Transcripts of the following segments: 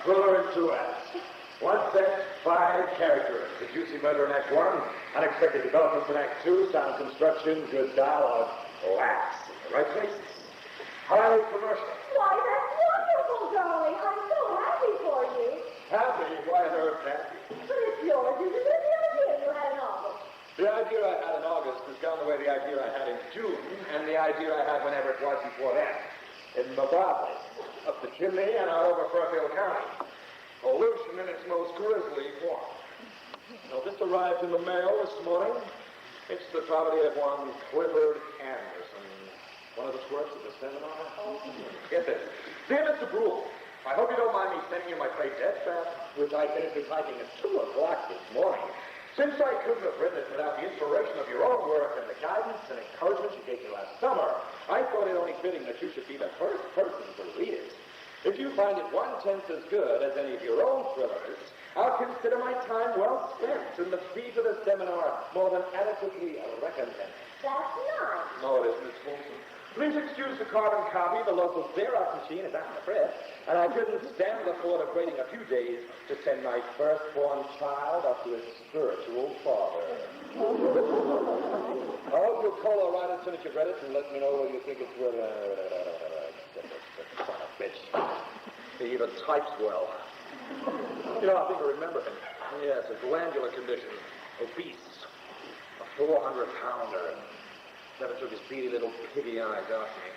thriller in 2 acts. 1 set, 5 characters. The juicy murder in Act 1, unexpected developments in Act 2, sound construction, good dialogue, laughs in the right places. Highly commercial. Why, that's wonderful, darling. I'm so happy for you. Happy? Why on earth happy? But it's yours, isn't it? The idea you had in August. The idea I had in August has gone the way the idea I had in June, and the idea I had whenever it was before that. In Mobile, up the chimney and all over Fairfield County. Pollution in its most grisly form. Now, this arrived in the mail this morning. It's the property of one Clifford Anderson, one of the squirts at the seminar. Get this. Dear Mr. Brule, I hope you don't mind me sending you my play Deathtrap, which I finished typing at 2 o'clock this morning. Since I couldn't have written it without the inspiration of your own work and the guidance and encouragement you gave me last summer, I thought it only fitting that you should be the first person to read it. If you find it 1/10 as good as any of your own thrillers, I'll consider my time well spent, and the fee for the seminar more than adequately recompensed. That's nice. No, it isn't. It's wholesome. Please excuse the carbon copy. The local Xerox machine is out in the press, and I couldn't stand the thought of waiting a few days to send my firstborn child up to his spiritual father. I hope you'll call all right as soon as you've read it and let me know whether you think it's worth son of a bitch. He even types well. You know, I think I remember him. Yes, a glandular condition, obese, a 400-pounder. Never took his beady little piggy eyes off me.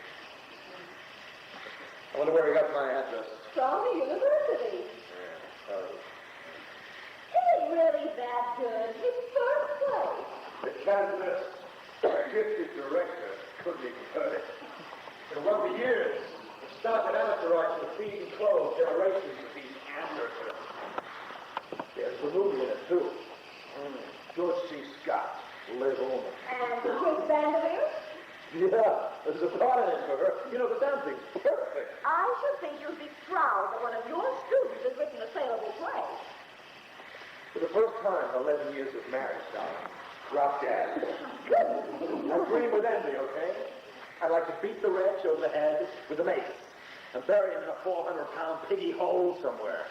I wonder where he got my address. From the university. Yeah, sorry. Is it really that good? His first place. The canvas, a gifted director, couldn't even hurt it. It won for years. It started asteroids to feed and clothe generations of these Andersons. There's the movie in it, too. George C. Scott, Liv Ullman. And the Kate Vanderbilt? Yeah, there's a part in it for her. You know, the damn thing's perfect. I should think you'd be proud that one of your students has written a saleable play. For the first time in 11 years of marriage, darling, drop dead. I dream with envy, okay? I'd like to beat the wretch over the head with a mace and bury him in a 400-pound piggy hole somewhere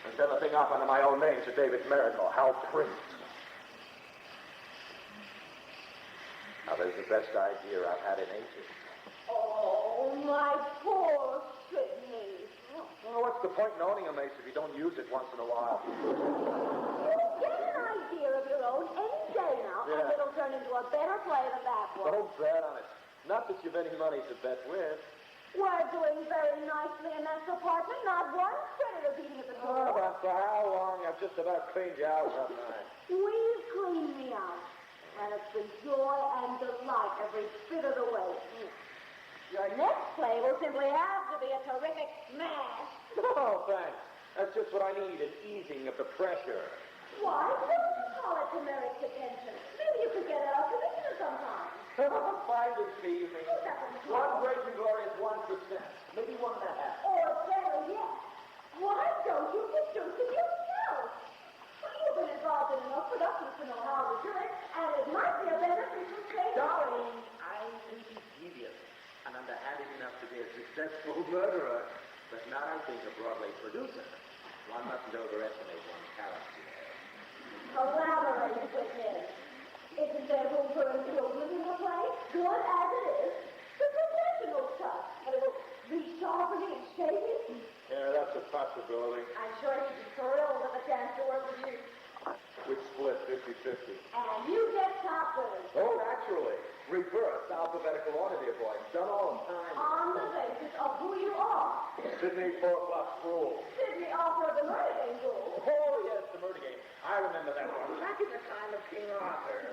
and send the thing off under my own name to David's Miracle, Hal Prince. Now, there's the best idea I've had in ages. Oh, my poor Sydney. Well, what's the point in owning a mace if you don't use it once in a while? You get an idea of your own any day now, Yeah. and it'll turn into a better play than that one. Don't bet on it. Not that you've any money to bet with. We're doing very nicely in that department. Not one creditor beating at the door. Oh, but for how long? I've just about cleaned you out one night. We've cleaned me out. And it's been joy and delight every bit of the way. Your next play will simply have to be a terrific smash. Oh, thanks. That's just what I need, an easing of the pressure. Why don't you call it to Merrick's attention? Maybe you could get it out of commissioner sometime. Finder's fee, you mean? Oh, that would be One great and glorious 1%. Maybe 1.5. Or better yet, why don't you produce it yourself? You've been involved in enough productions to know how to do it, and it might be a beneficial trade. Darling, I'm mischievous and underhanded enough to be a successful murderer, but not, I think, a Broadway producer. One mustn't overestimate one's talents, you know. Collaborate with him. Isn't there room for improvement in the play? Good as it is. The professional touch. And it will resharpen and shape it. Yeah, that's a possibility. I'm sure he'd be thrilled with a chance to work with you. We'd split 50-50. And you get top winners. Oh, naturally. Reverse alphabetical order, dear boy. Done all the time. On the basis of who you are. Sydney 4 o'clock rule. Sydney author of the Murder Game rule. Oh, yes, the murder game. I remember that one. Back in the time of King Arthur.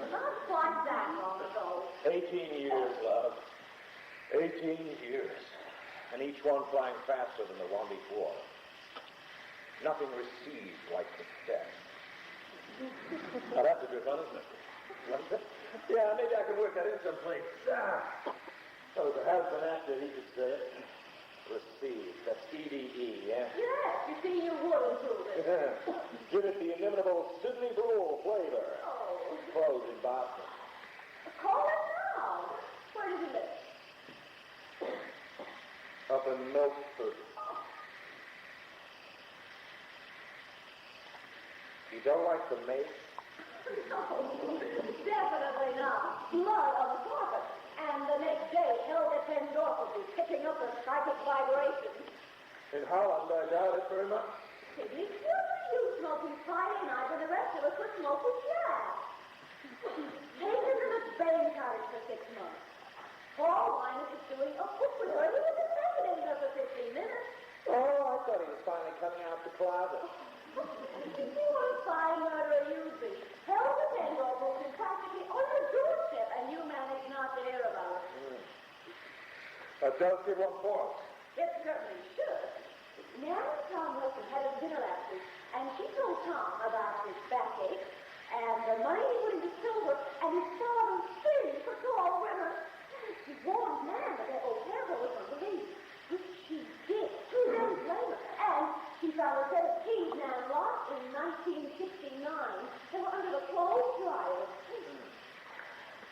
Not quite that long ago. 18 years, love. 18 years. And each one flying faster than the one before. Nothing received like success. Now, that's a good one, isn't it? Yeah, maybe I can work that in someplace. So, as a husband actor, he could say it. Received. That's E-D-E, yeah? Yes, you see, you would improve it. Give it the inimitable Sydney Brule flavor. Oh. Closed in Boston. Call it now. Where does he live? Up in Milford. You don't like the mace? No, definitely not. Blood on the carpet. And the next day, Helga Tendorf will be picking up the psychic vibrations. In Holland, I doubt it very much. Sidney, you smoking Friday night when the rest of us were smoking jazz. Take her to the Spain cottage for 6 months. Paul Weiner is doing a book with her. He was executing her for 15 minutes. Oh, I thought he was finally coming out the closet. You see what a fine murderer you'd be. Helga Tendorf was practically on your doorstep, and you managed not to hear about it. That does give one pause. It certainly should. Mary and Tom Wilson had a dinner last week, and she told Tom about his backache, and the money he put into silver, and his father's sins for tall women. She warned Nan that their old Carol was unbelievable, which she did 2 days later, and she found a set of keys Nan lost in 1969. They were under the clothes dryer.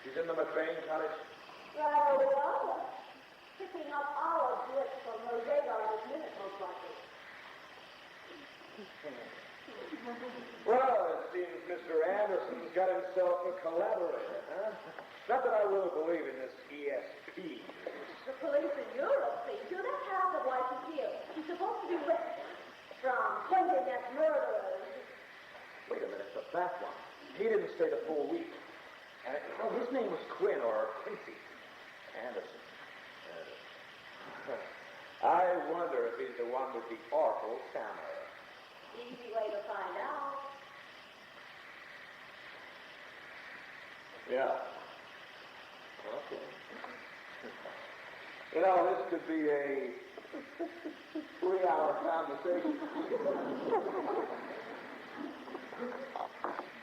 She's in the McBain cottage? Right over yonder. Picking up olive drips from Jose Garden's minute, most likely. Well, it seems Mr. Anderson's got himself a collaborator, huh? Not that I really believe in this ESP. The police in Europe think you that's half of why she's here. She's supposed to be rescued from pointing at murderers. Wait a minute, the fat one. He didn't stay the full week. His name was Quinn or Quincy Anderson. I wonder if he's the one with the awful stammer. Easy way to find out. Yeah. Okay. You know, this could be a 3-hour conversation.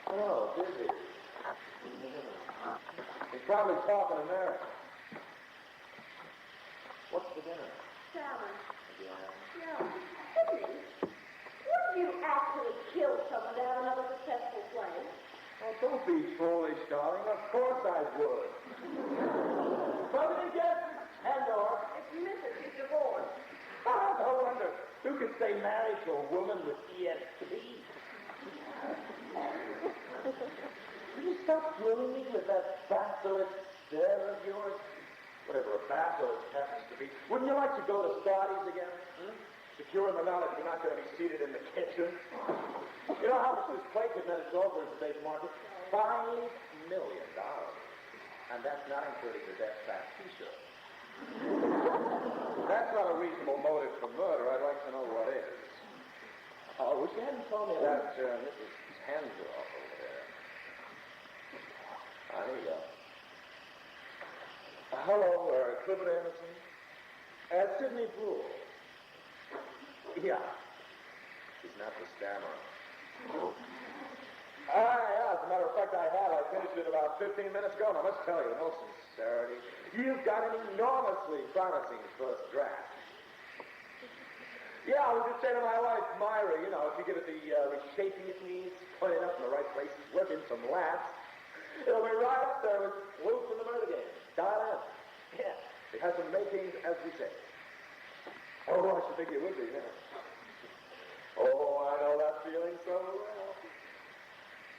Oh, busy. He's probably talking American. What's for dinner? Salmon. Yeah. Yeah. Sidney, wouldn't you actually kill someone to have another successful play? Oh, don't be foolish, darling. Of course I would. Come again, Tendorf. It's Mrs. She's divorced. Oh, no wonder. Who could stay married to a woman with ESP? Will you stop fooling me with that basilisk stare of yours? Whatever a basilisk happens to be. Wouldn't you like to go to Scotty's again? Secure in the knowledge you're not going to be seated in the kitchen. You know how much this plate could net its over in today's market? $5 million. And that's not including the Deathtrap t-shirt. That's not a reasonable motive for murder. I'd like to know what is. Oh, wish you hadn't told me that Mrs. Hansel over there. Here you go. Hello, Clifford Anderson. Sidney Poole. Yeah. He's not the stammerer. Yeah, as a matter of fact, I have. I finished it about 15 minutes ago, and I must tell you, in all sincerity, you've got an enormously promising first draft. Yeah, I was just saying to my wife, Myra, you know, if you give it the reshaping it needs, point it up in the right places, work in some laughs, it'll be right up there with Wolf in the Murder Game. Dial in. Yeah, it has some makings, as we say. Oh, I should think it would be, yeah. Oh, I know that feeling so well.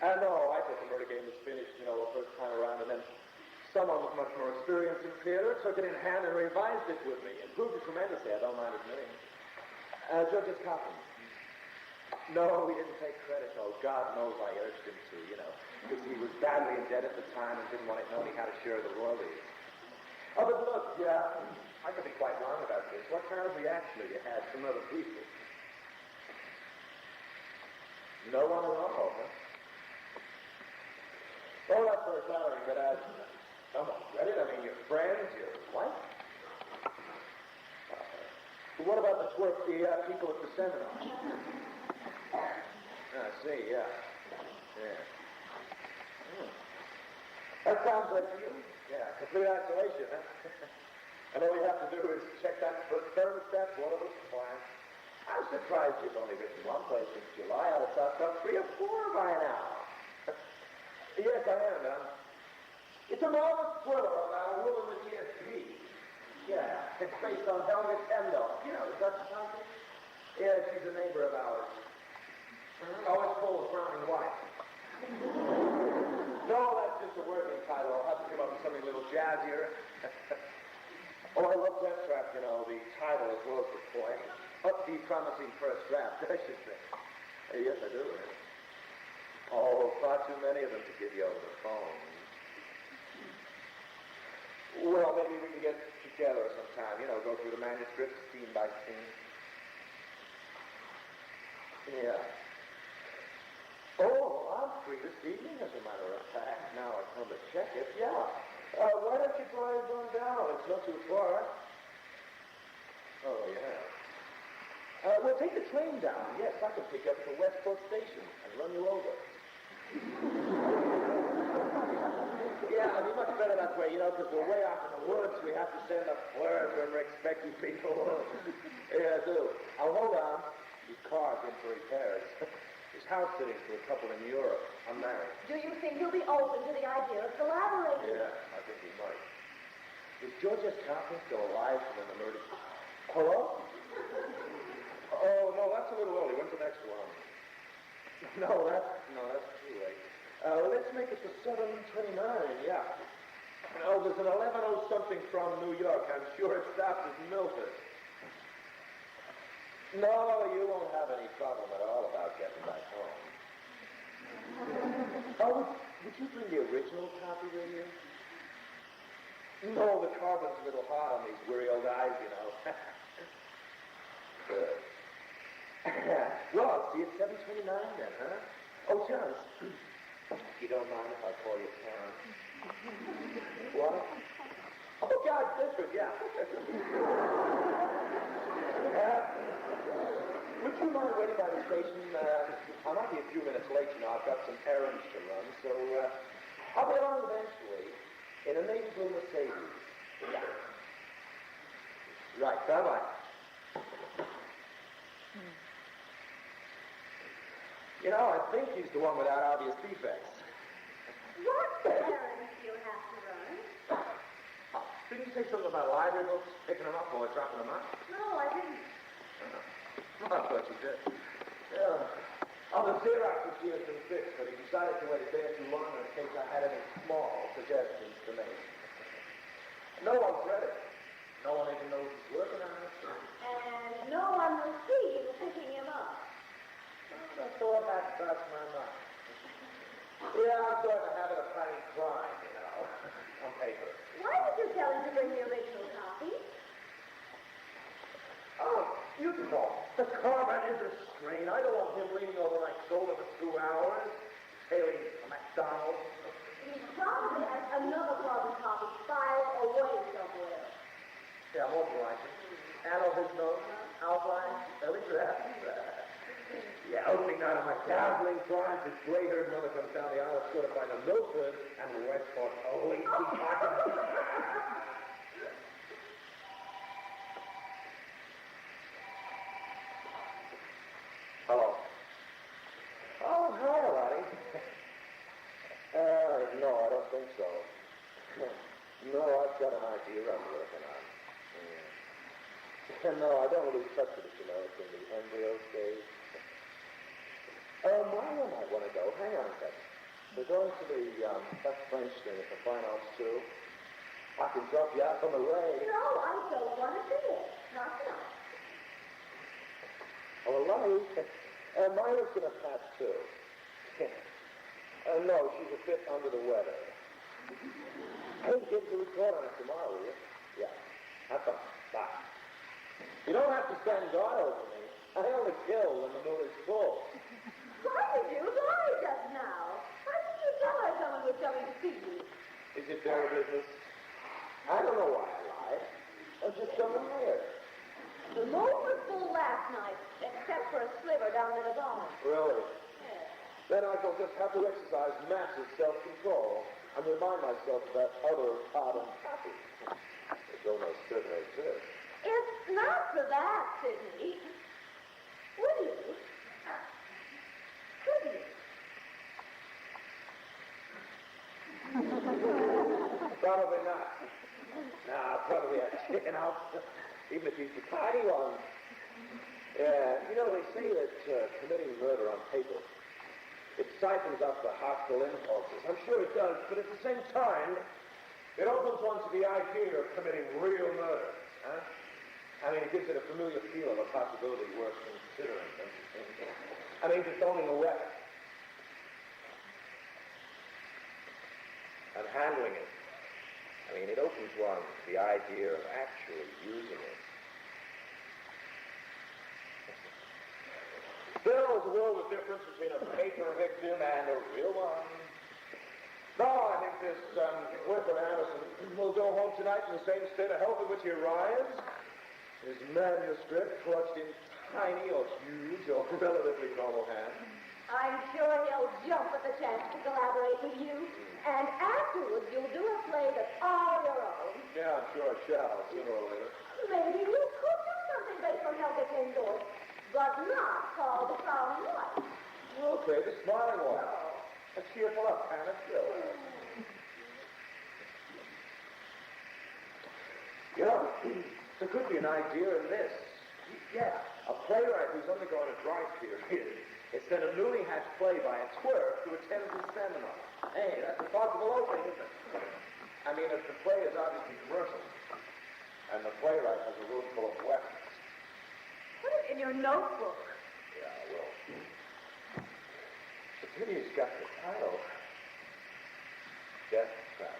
I know, I thought the Murder Game was finished, you know, the first time around, and then someone with much more experience in theater took it in hand and revised it with me. Improved it tremendously, I don't mind admitting. Judge's copy. No, he didn't take credit, though. God knows I urged him to, you know, because he was badly in debt at the time and didn't want it known he had to share the royalties. Oh, but look, yeah, I could be quite wrong about this. What kind of reaction have you had from other people? No one at all, huh? Oh, that's very flattering, but come on, Reddit, I mean, your friends, your wife. What about the people at the seminar? I see, yeah. That sounds like you. Yeah, complete isolation, huh? And all you have to do is check that thermostat, water was fine. I'm surprised you've only written one play since July. I'd have thought about 3 or 4 by now. Yes, I am. It's a marvelous thriller about a woman with ESP. Yeah, it's based on Helga Tendorf. You know, the Dutch company? Yeah, she's a neighbor of ours. Always full of frowning wives. jazzier. Oh, I love Deathtrap, you know, the title as well as the poem. Upbeat, promising first draft, I should say. Yes, I do. Oh, far too many of them to give you over the phone. Well, maybe we can get together sometime, you know, go through the manuscript scene by scene. Yeah. Oh, I'm free this evening, as a matter of fact. Now I come to check it. Yeah. Why don't you drive on down? It's not too far. Oh, yeah. We'll take the train down. Yes, I can pick you up at the Westport station and run you over. Yeah, it'd be much better that way, you know, because we're way out in the woods. We have to send a flirt when we're expecting people. Yeah, do. I'll hold on. His car's in for repairs. His house sitting for a couple in Europe. I'm married. Do you think he'll be open to the idea of collaborating? Yeah, I think he might. Is George S. Thompson still alive from the murder? Hello? Oh, no, that's a little early. When's the next one? No, that's too late. Let's make it to 7:29, yeah. Oh, there's an 11:00 something from New York. I'm sure it stops at Milford. No, you won't have any problem at all about getting back home. Oh, would you bring the original copy with you? No, the carbon's a little hot on these weary old eyes, you know. Good. Well, I'll see you at 7:29 then, huh? Oh, John, you don't mind if I call you Karen? What? Oh, God, District, yeah. Would you mind waiting by the station? I might be a few minutes late, you know. I've got some errands to run, so I'll be along eventually in a navy blue Mercedes. Yeah. Right, bye-bye. You know, I think he's the one without obvious defects. What errands do you have to run? Didn't you say something about library books, picking them up or dropping them out? No, I didn't. I thought you did. Yeah. Oh, the Xerox machine's been fixed, but he decided to wait a day or two longer in case I had any small suggestions to make. No one's read it. No one even knows he's working on it. And no one will see you picking him up. That's all that starts my mind. Yeah, I'm starting to have a funny crime, you know, on paper. Why did you tell him to bring the original copy? Oh, you know, the carbon is a strain. I don't want him leaning over my shoulder for 2 hours, hailing McDonald's. He probably has another carbon copy filed away somewhere. Yeah, more than likely. Anno his nose, outline, early draft. Yeah, opening night of my dazzling crimes, it's gray-haired mother comes down the aisle, sort of by the Milford and Westport. Holy Hello. Oh, hi, Lottie. No, I don't think so. No, I've got an idea I'm working on. Yeah. No, I don't lose touch with it, you know. It's in the embryo stage. Mario might want to go. Hang on a second. We're going to the that French thing at the Fine Arts too. I can drop you out on the way. No, I don't want to see it. Not tonight. Oh, Larry, Mario's going to pass too. No, she's a bit under the weather. Hey, give the report on it tomorrow, will you? Yeah. Have fun. Bye. You don't have to stand guard over me. I only kill when the moon is full. Why did you lie just now? How did you tell her someone was coming to see you? Is it their business? I don't know why I lied. I'm just a liar. The moon was full last night, except for a sliver down at the bottom. Really? Yes. Then I shall just have to exercise massive self-control and remind myself of that other carbon copy. There's almost certainly exists. It's not for that, Sidney. Would you? Could you? Probably not. Nah, probably a chicken out, even if he's the tiny one. Yeah, you know, they say that committing murder on paper, it siphons up the hostile impulses. I'm sure it does, but at the same time, It opens one to the idea of committing real murder. Huh? I mean, it gives it a familiar feel of a possibility worth considering, don't you think? I mean, just owning a weapon. And handling it. I mean, it opens one to the idea of actually using it. Still, there's a world of difference between a paper victim and a real one. No, I think this Wilfred Anderson will go home tonight in the same state of health in which he arrives. His manuscript clutched in tiny or huge or relatively normal hands. I'm sure he'll jump at the chance to collaborate with you. And afterwards, you'll do a play that's all your own. Yeah, I'm sure I shall, sooner or later. Maybe you could do something based on Helga Kendall, but not called the frowning wife. Okay, the smiling one. Let's cheerful up, Hannah. You know, there could be an idea in this. Yeah, a playwright who's undergone a dry period is sent a newly hatched play by a twerp to attend his seminar. Hey, that's a possible opening, isn't it? I mean, if the play is obviously commercial, and the playwright has a room full of weapons. Put it in your notebook. Yeah, I will. The pity has got the title. Deathtrap.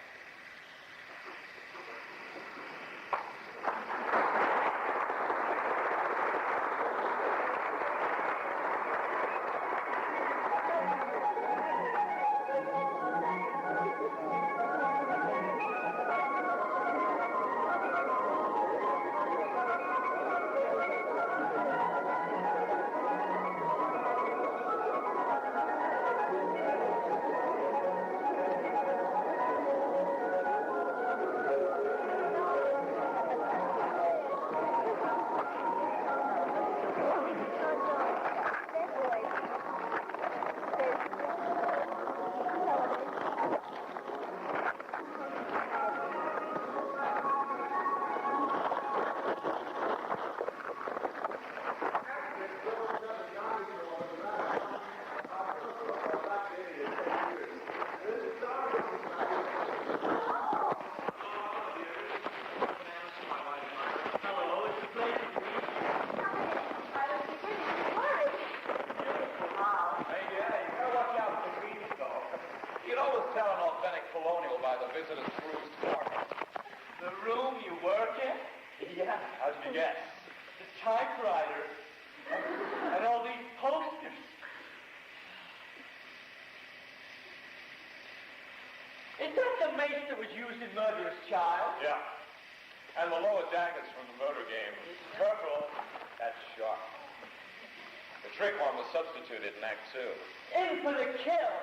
Substituted in Act 2. In for the kill.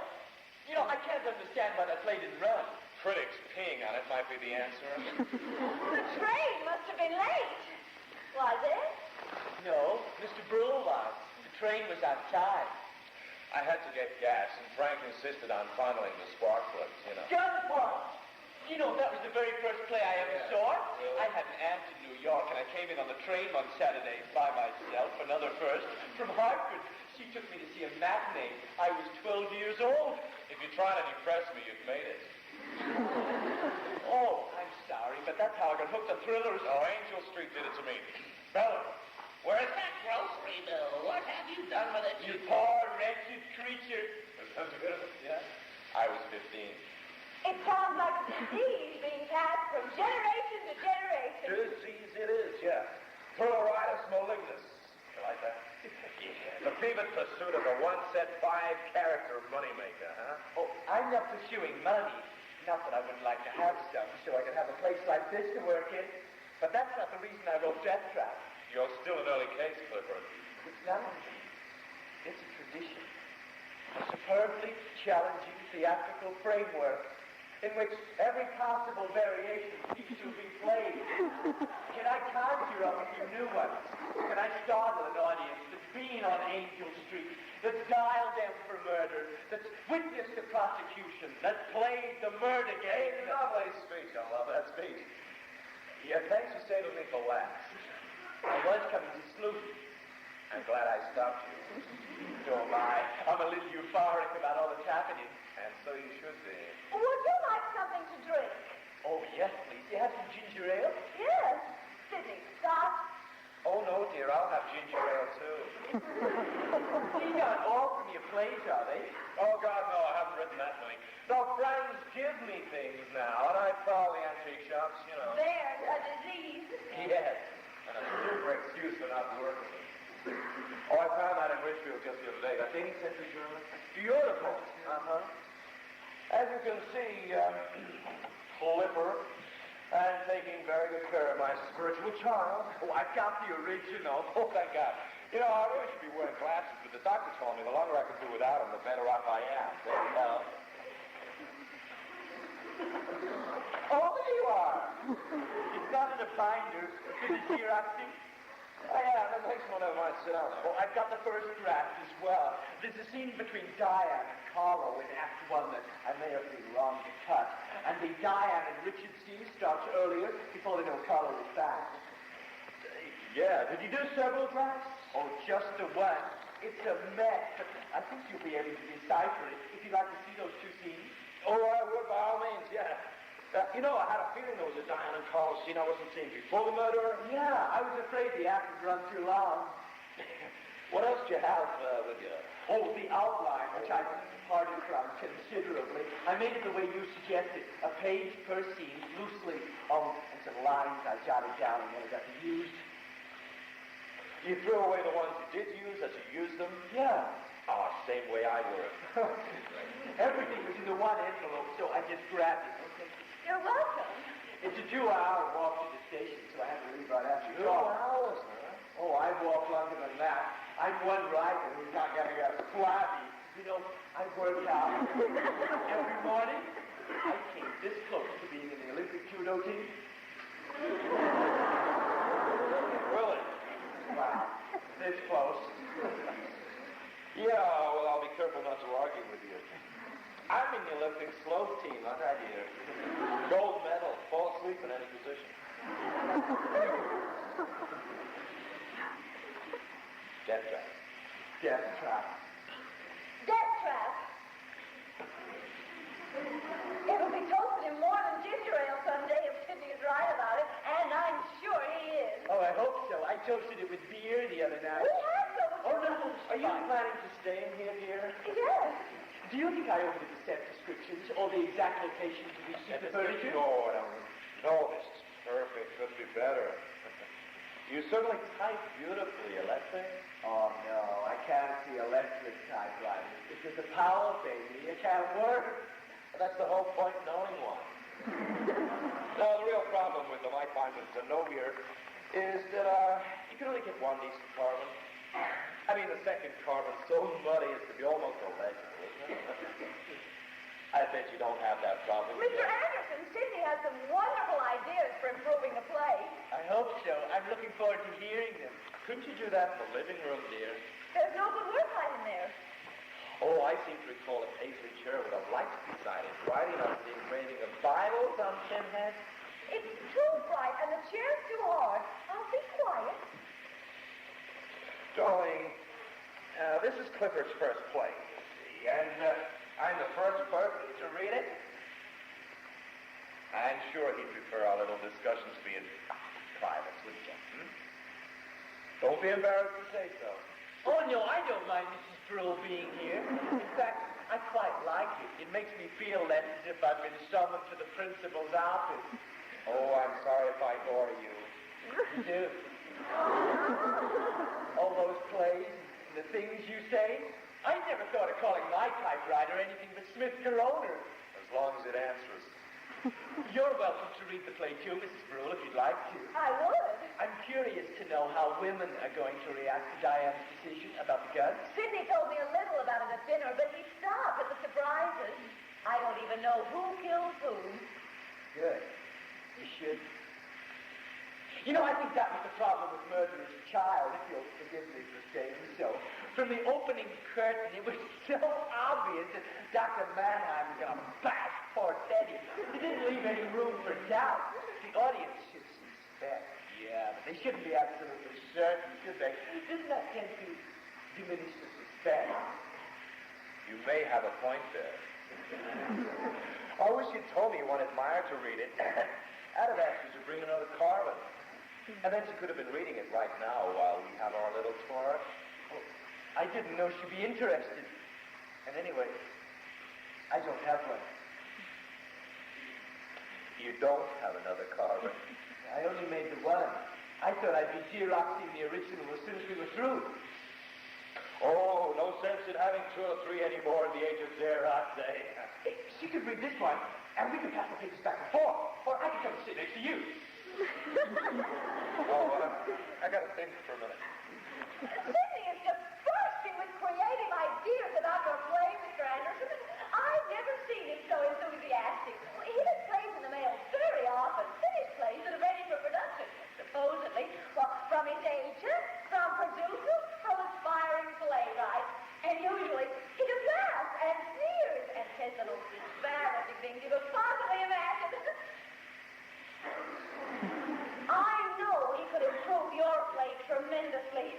You know, I can't understand why that play didn't run. Critics peeing on it might be the answer. The train must have been late. Was it? No, Mr. Brule was. The train was on time. I had to get gas, and Frank insisted on funneling the spark plugs, you know. Gunpowder! You know, that was the very first play I ever saw. Really? I had an aunt in New York, and I came in on the train one Saturday by myself, another first, from Hartford. She took me to see a matinee. I was 12 years old. If you try to impress me, you've made it. Oh, I'm sorry, but that's how I got hooked on thrillers. Oh, Angel Street did it to me. Bella, where's that grocery bill? What have you done with it? You poor, wretched creature. Yeah. I was 15. It sounds like a disease being passed from generation to generation. Disease it is, yeah. Pluralitis malignus. You like that? Yeah. The fevered pursuit of the one-set, five-character moneymaker, huh? Oh, I'm not pursuing money. Not that I wouldn't like to have some, so I could have a place like this to work in. But that's not the reason I wrote Deathtrap. You're still an early case, Clifford. It's not a dream. It's a tradition. A superbly challenging theatrical framework in which every possible variation seems to be played. Can I conjure up a few new ones? Can I startle an audience that's been on Angel Street, that's dialed them for murder, that's witnessed the prosecution, that's played the murder game? Lovely speech. I love that speech. Yeah, thanks for saving me for last. I was coming to salute you. I'm glad I stopped you. So am I. I'm a little euphoric about all that's happening. And so you should be. Would you like something to drink? Oh, yes, please. You have some ginger ale? Yes. Sidney, Scotch. Oh, no, dear. I'll have ginger ale, too. These aren't all from your plays, are they? Oh, God, no, I haven't written that many. No, friends give me things now, and I follow the antique shops, you know. There's a disease. Yes, and a super excuse for not working. Oh, I found that in Richfield just the other day. That 18th century journal. It's beautiful. Uh-huh. As you can see, Clipper, and taking very good care of my spiritual child. Oh, I've got the original. Oh, thank God. You know, I really should be wearing glasses, but the doctor told me the longer I can do without them, the better off I am. There you go. Oh, there you are. It's not in a binder. Finish xeroxing. Oh, yeah, that makes one of mine sit down. Oh, I've got the first draft as well. There's a scene between Diane and Carlo in Act 1 that I may have been wrong to cut. And the Diane and Richard scene starts earlier before they know Carlo is back. Yeah, did you do several drafts? Oh, just the one. It's a mess, but I think you'll be able to decipher it if you'd like to see those two scenes. Oh, I would, by all means, yeah. You know, I had a feeling there was a Diane and Carl scene I wasn't seeing before the murder. Yeah, I was afraid the act would run too long. What else do you have with you? Oh, the outline, which I departed from considerably. I made it the way you suggested, a page per scene, loosely, and some lines I jotted down and never got to use. You threw away the ones you did use as you used them? Yeah. Oh, same way I would. Everything was in the one envelope, so I just grabbed it. Okay. You're welcome. It's a 2-hour walk to the station, so I had to leave right after 2 12. hours, huh? Oh, I walk longer than that. I'm one rider who's not getting a flabby. You know, I work out every morning. I came this close to being in the Olympic judo team. Really? Wow, this close. Yeah, well, I'll be careful not to argue with you. I'm in the Olympic slope team, aren't I, dear? Gold medal, fall asleep in any position. Deathtrap. Deathtrap. Deathtrap. It'll be toasted in more than ginger ale someday if Sidney is right about it, and I'm sure he is. Oh, I hope so. I toasted it with beer the other night. We have so much. Oh, no. Are you planning to stay in here, dear? Yes. Do you think I overdid the set descriptions or the exact location to reach the furniture? No, I don't. No, this is perfect. Could be better. You certainly type beautifully, Electric. Oh, no, I can't see electric typewriters. It's just a power baby. It can't work. Well, that's the whole point in owning one. No, the real problem with them, I find with Zenobia, is that you can only get one decent carbon. I mean, the second carbon's so muddy as to be almost illegible, isn't it? I bet you don't have that problem. Mr. Anderson, Sidney has some wonderful ideas for improving the play. I hope so. I'm looking forward to hearing them. Couldn't you do that in the living room, dear? There's no good work in there. Oh, I seem to recall a paisley chair with a light beside it, writing on the engraving of Bibles on tin heads. It's too bright, and the chair's too hard. I'll be quiet. Darling, this is Clifford's first play, you see, and I'm the first person to read it. I'm sure he'd prefer our little discussions being private, wouldn't you? Don't be embarrassed to say so. Oh, no, I don't mind Mrs. Brill being here. In fact, I quite like it. It makes me feel less as if I've been summoned to the principal's office. Oh, I'm sorry if I bore you. You do. All those plays, the things you say. I never thought of calling my typewriter anything but Smith Coroner. As long as it answers. You're welcome to read the play too, Mrs. Brule, if you'd like to. I would. I'm curious to know how women are going to react to Diane's decision about the guns. Sidney told me a little about it at dinner, but he stopped at the surprises. I don't even know who killed whom. Good. You should. You know, I think that was the problem with Murderer's Child, if you'll forgive me for saying so. From the opening curtain, it was so obvious that Dr. Mannheim was going to bash poor Teddy. He didn't leave any room for doubt. The audience should suspect. Yeah, but they shouldn't be absolutely certain, should they? Doesn't that tend to diminish the suspense? You may have a point there. I wish you'd told me you wanted Meyer to read it. I'd have asked you to bring another carbon. And then she could have been reading it right now while we have our little tour. Well, I didn't know she'd be interested. And anyway, I don't have one. You don't have another carbon? I only made the one. I thought I'd be Xeroxing the original as soon as we were through. Oh, no sense in having 2 or 3 anymore in the age of Xerox, eh? She could read this one, and we could pass the pages back and forth. Or I could come and sit next to you. I gotta think for a minute. Sidney is just bursting with creative ideas about your play, Mr. Anderson. I've never seen him so enthusiastic. He does plays in the mail very often. Finished plays that are ready for production, supposedly. Well, from his agent, from producers, from aspiring playwrights. And usually he just laughs and sneers and says the most embarrassing things you could possibly imagine. I know he could improve your play tremendously.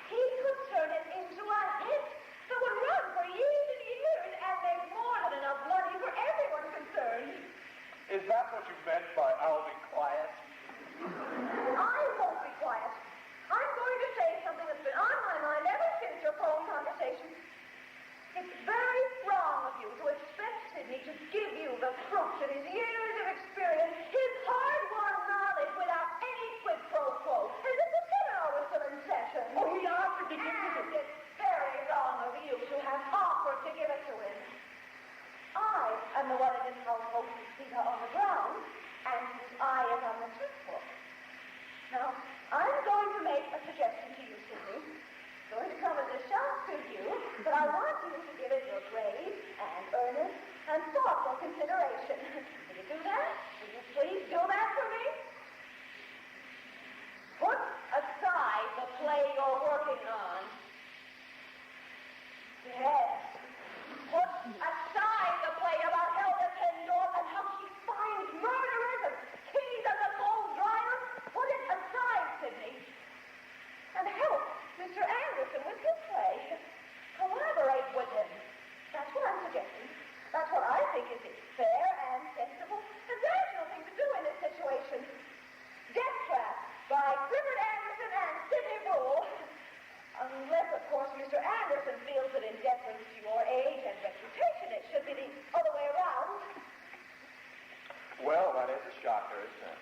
He could turn it into a hit that would run for years and years and make more than enough money for everyone concerned. Is that what you meant by I'll be quiet? I won't be quiet. I'm going to say something that's been on my mind ever since your phone conversation. It's very wrong of you to expect Sidney to give you the fruits of his years of experience, his hard-won knowledge without any quid pro quo, as if the seminar was still in session. Oh, he offered to give it to And it's very wrong of you to have offered to give it to him. I am the one that didn't know most of his feet are on the ground, and his eye is on the switchboard. Now, I'm going to make a suggestion to you, Sidney. It's going to come as a shock to you, but I want you to give it your grave and earnest and thoughtful consideration. Will you do that? Will you please do that for me? Put aside the play you're working on. Yes. Put aside the play about Helga Kendorf and how she finds murderers and keys on the gold dryer. Put it aside, Sidney. And help Mr. Anderson with his play. Collaborate with him. That's what I'm suggesting. That's what I think is fair and sensible and rational thing to do in this situation. Deathtrap by Clifford Anderson and Sidney Rule. Unless, of course, Mr. Anderson feels that in deference to your age and reputation, it should be the other way around. Well, that is a shocker, isn't it?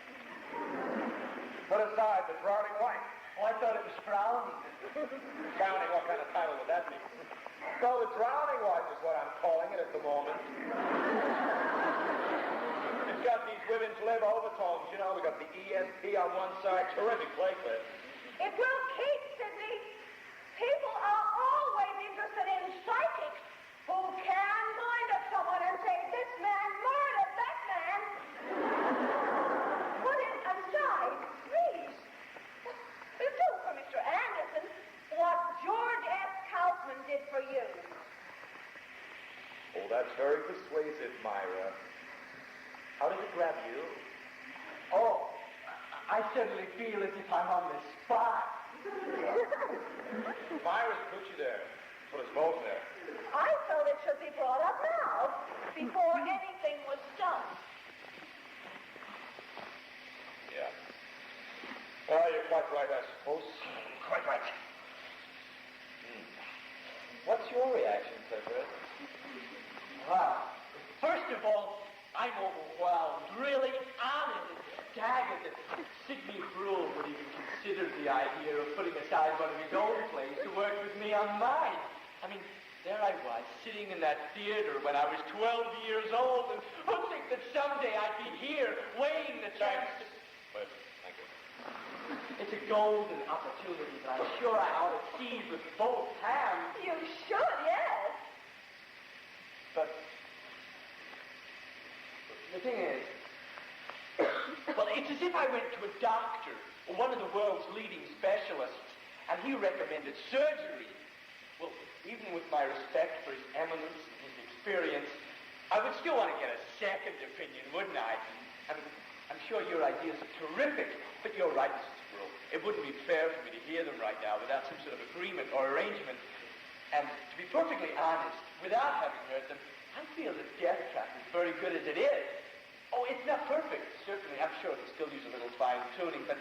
Put aside the drowning wife. Oh, I thought it was frowning. Drowning, what kind of title would that be? So the drowning wife is what I'm calling it at the moment. It's got these women's live overtones, you know. We got the ESP on one side. Terrific play, Cliff. It will keep, Sidney. People are always interested in psychics who can wind up someone and say, this man murdered that man. Put it aside, please. Do for Mr. Anderson what George S. Kaufman did for you. Oh, that's very persuasive, Myra. How did it grab you? Oh, I suddenly feel as if I'm on the spot. Myra's put you there. Put us both there. I felt it should be brought up now, before anything was done. Yeah. Well, you're quite right, I suppose. Quite right. What's your reaction, Clifford? Wow. First of all, I'm overwhelmed, really honored and staggered that Sidney Brule would even consider the idea of putting aside one of his own plays to work with me on mine. I mean, there I was, sitting in that theater when I was 12 years old, and who'd think that someday I'd be here, weighing the chance to... Well, thank you. It's a golden opportunity that I'm sure I ought to seize with both hands. You should, yes. But the thing is, well, it's as if I went to a doctor, one of the world's leading specialists, and he recommended surgery. Well, even with my respect for his eminence and his experience, I would still want to get a second opinion, wouldn't I? I mean, I'm sure your ideas are terrific, but you're right, Mrs. Brule. It wouldn't be fair for me to hear them right now without some sort of agreement or arrangement. And to be perfectly honest, without having heard them, I feel that Deathtrap is very good as it is. Oh, it's not perfect, certainly. I'm sure it can still use a little fine-tuning, but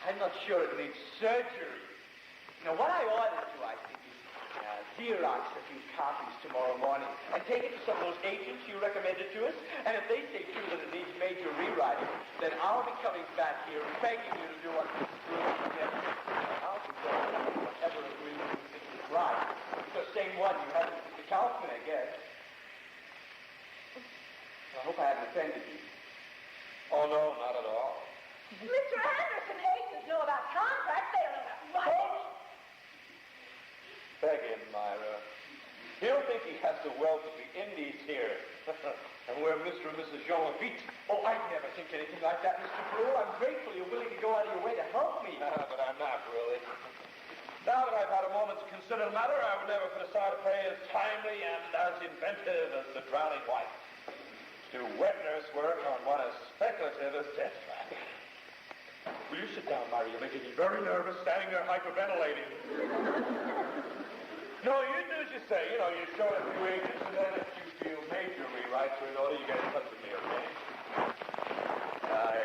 I'm not sure it needs surgery. Now, what I ought to do, I think, is Xerox a few copies tomorrow morning and take it to some of those agents you recommended to us. And if they say, too, that it needs major rewriting, then I'll be coming back here begging you to do what Mrs. Brewer suggests. I'll be doing whatever agreement you think is right. The same one you had with the Kaufman, I guess. I hope I haven't offended you. Oh, no, not at all. Mr. Anderson, agents know about contracts. They don't know about writing. Beg him, Myra. He'll think he has the wealth of the Indies here. And we're Mr. and Mrs. Jean Lafitte. Oh, I'd never think anything like that, Mr. Brewer. I'm grateful you're willing to go out of your way to help me. But I'm not really. Now that I've had a moment to consider the matter, I would never put aside a play as timely and as inventive as The Drowning Wife. To wet nurse work on one as speculative as Deathtrap. Will you sit down, Myra? You're making me very nervous standing there hyperventilating. No, you do as you say. You know, you show it a few agents, and then if you feel major rewrites are in order, you get in touch with me, okay?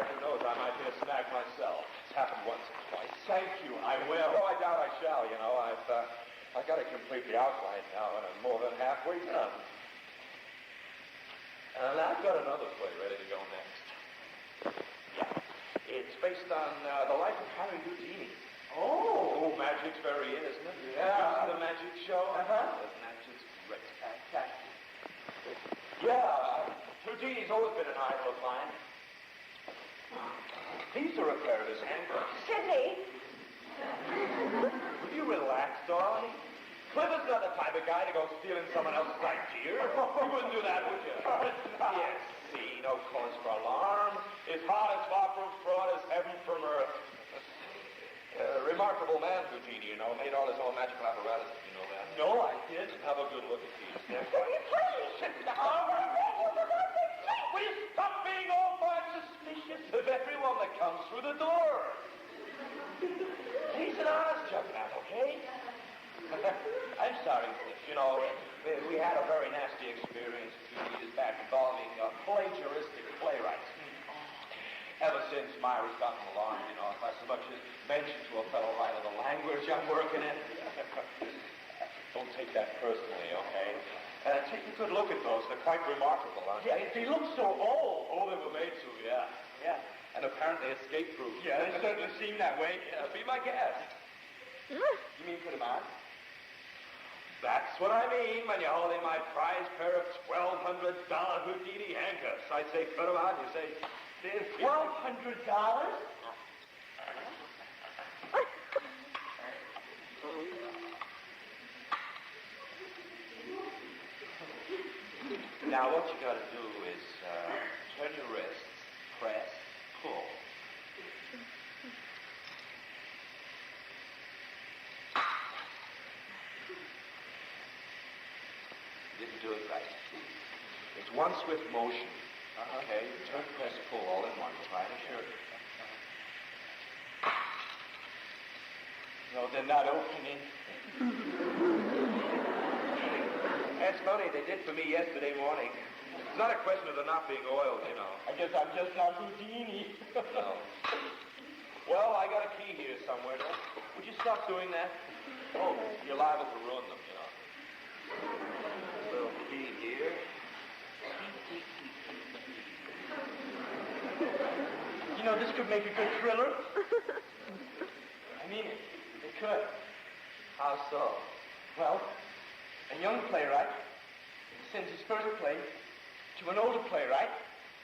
Who knows, I might hit a snag myself. It's happened once or twice. Thank you, I will. Oh, I doubt I shall, you know. I've got it completely outlined now, and I'm more than halfway done. And I've got another play ready to go next. Yeah. It's based on the life of Harry Houdini. Oh, magic's very in, isn't it? Yeah. The magic show. Uh-huh. The magic's great. fantastic. Yeah, Houdini's always been an idol of mine. These are a pair of his handcuffs. Sidney, Will you relax, darling? Clifford's not the type of guy to go stealing someone else's idea. You wouldn't do that, would you? Yes, see, no cause for alarm. His heart is far from fraud as heaven from earth. Remarkable man, Houdini, you know. Made all his own magical apparatus, if you know that. No, I didn't. Have a good look at these. They're Sidney, please. Sit down. Will you stop being all quite suspicious of everyone that comes through the door? He's an honest young man, okay? I'm sorry, Cliff. You know, we had a very nasty experience a few years back involving plagiaristic playwrights. Ever since Myra's gotten along, you know, if I so much as mention to a fellow writer the language I'm working in, don't take that personally, okay? Take a good look at those. They're quite remarkable, aren't they? Yeah, they look so old. Oh, they were made to, yeah. Yeah. And apparently escape-proof. Yeah, they certainly seem that way. Yeah, be my guest. You mean put them on? That's what I mean when you're holding my prized pair of $1,200 Houdini handcuffs. I say put them on, you say, $1,200? Now what you gotta do is turn your wrists, press, pull. Didn't do it right. It's one swift motion. Okay, turn, press, pull all in one. Try it, sure. No, they're not opening. That's funny. They did for me yesterday morning. It's not a question of there not being oiled, you know. I guess I'm just not Houdini. No. Well, I got a key here somewhere. Would you stop doing that? Oh, you're liable to ruin them, you know. Little key here. You know, this could make a good thriller. I mean it. It could. How so? Well, a young playwright sends his first play to an older playwright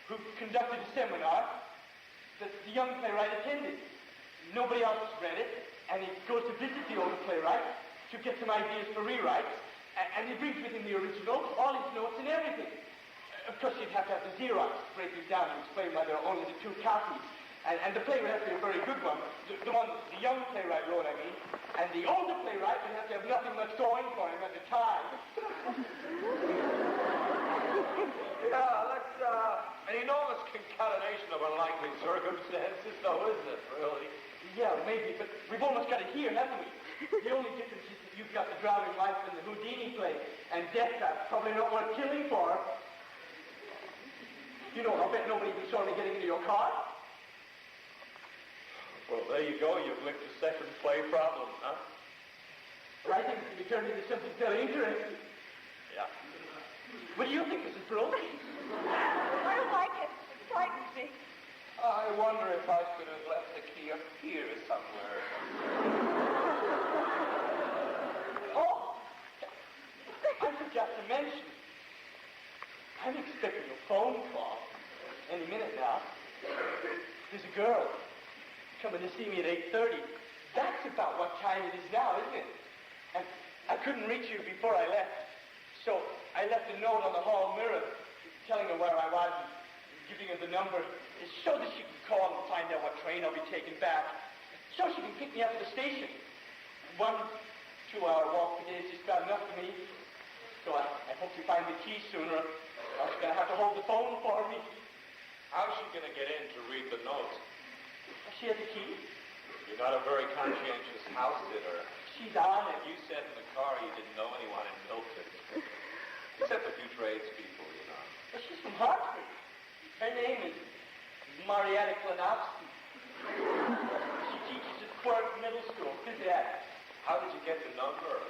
who conducted a seminar that the young playwright attended. Nobody else has read it, and he goes to visit the older playwright to get some ideas for rewrites, and he brings with him the original, all his notes and everything. Of course, you'd have to have the Xerox breaking down and explain why there are only the 2 copies. And the play would have to be a very good one. The one the young playwright wrote, I mean. And the older playwright would have to have nothing much going for him at the time. Yeah, that's an enormous concatenation of unlikely circumstances, though, isn't it, really? Yeah, maybe, but we've almost got it here, haven't we? The only difference is that You've got the drowning wife in the Houdini play, and Deathtrap's probably not worth killing for. You know, I'll bet nobody even saw me getting into your car. Well, there you go. You've licked the second play problem, huh? But I think it can be turned into something very interesting. Yeah. What do you think, Mrs. Brooks? I don't like it. It frightens me. I wonder if I could have left the key up here somewhere. Oh! I forgot to mention. I'm expecting a phone call any minute now. There's a girl coming to see me at 8:30. That's about what time it is now, isn't it? And I couldn't reach you before I left. So I left a note on the hall mirror telling her where I was and giving her the number so that she can call and find out what train I'll be taking back. So she can pick me up at the station. 1 2-hour walk today is just about enough for me. So I hope you find the key sooner. Or she's going to have to hold the phone for me. How's she going to get in to read the notes? She has the key. You're not a very conscientious house sitter. She's on it. You said in the car you didn't know anyone in Milton. Except a few tradespeople, you know. But she's from Hartford. Her name is Marietta Klanowski. She teaches at Quirk Middle School, phys ed. How did you get the number?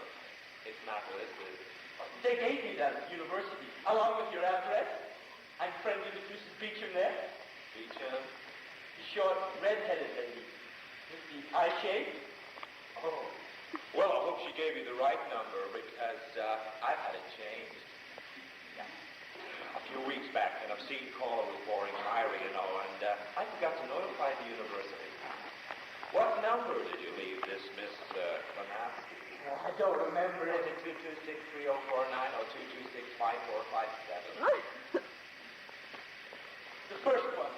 It's not listed. They gave me that at university, along with your address. I'm friendly with Mrs. Beecham there. Beecham? The short, red-headed lady with the eye shade. Oh. Well, I hope she gave you the right number because I've had it changed. Yeah. A few weeks back, and obscene caller was boring Myra, you know, and I forgot to notify the university. What number did you leave this Miss Klanowski? I don't remember Was it. it 226-3049 or 226-5457? The first one,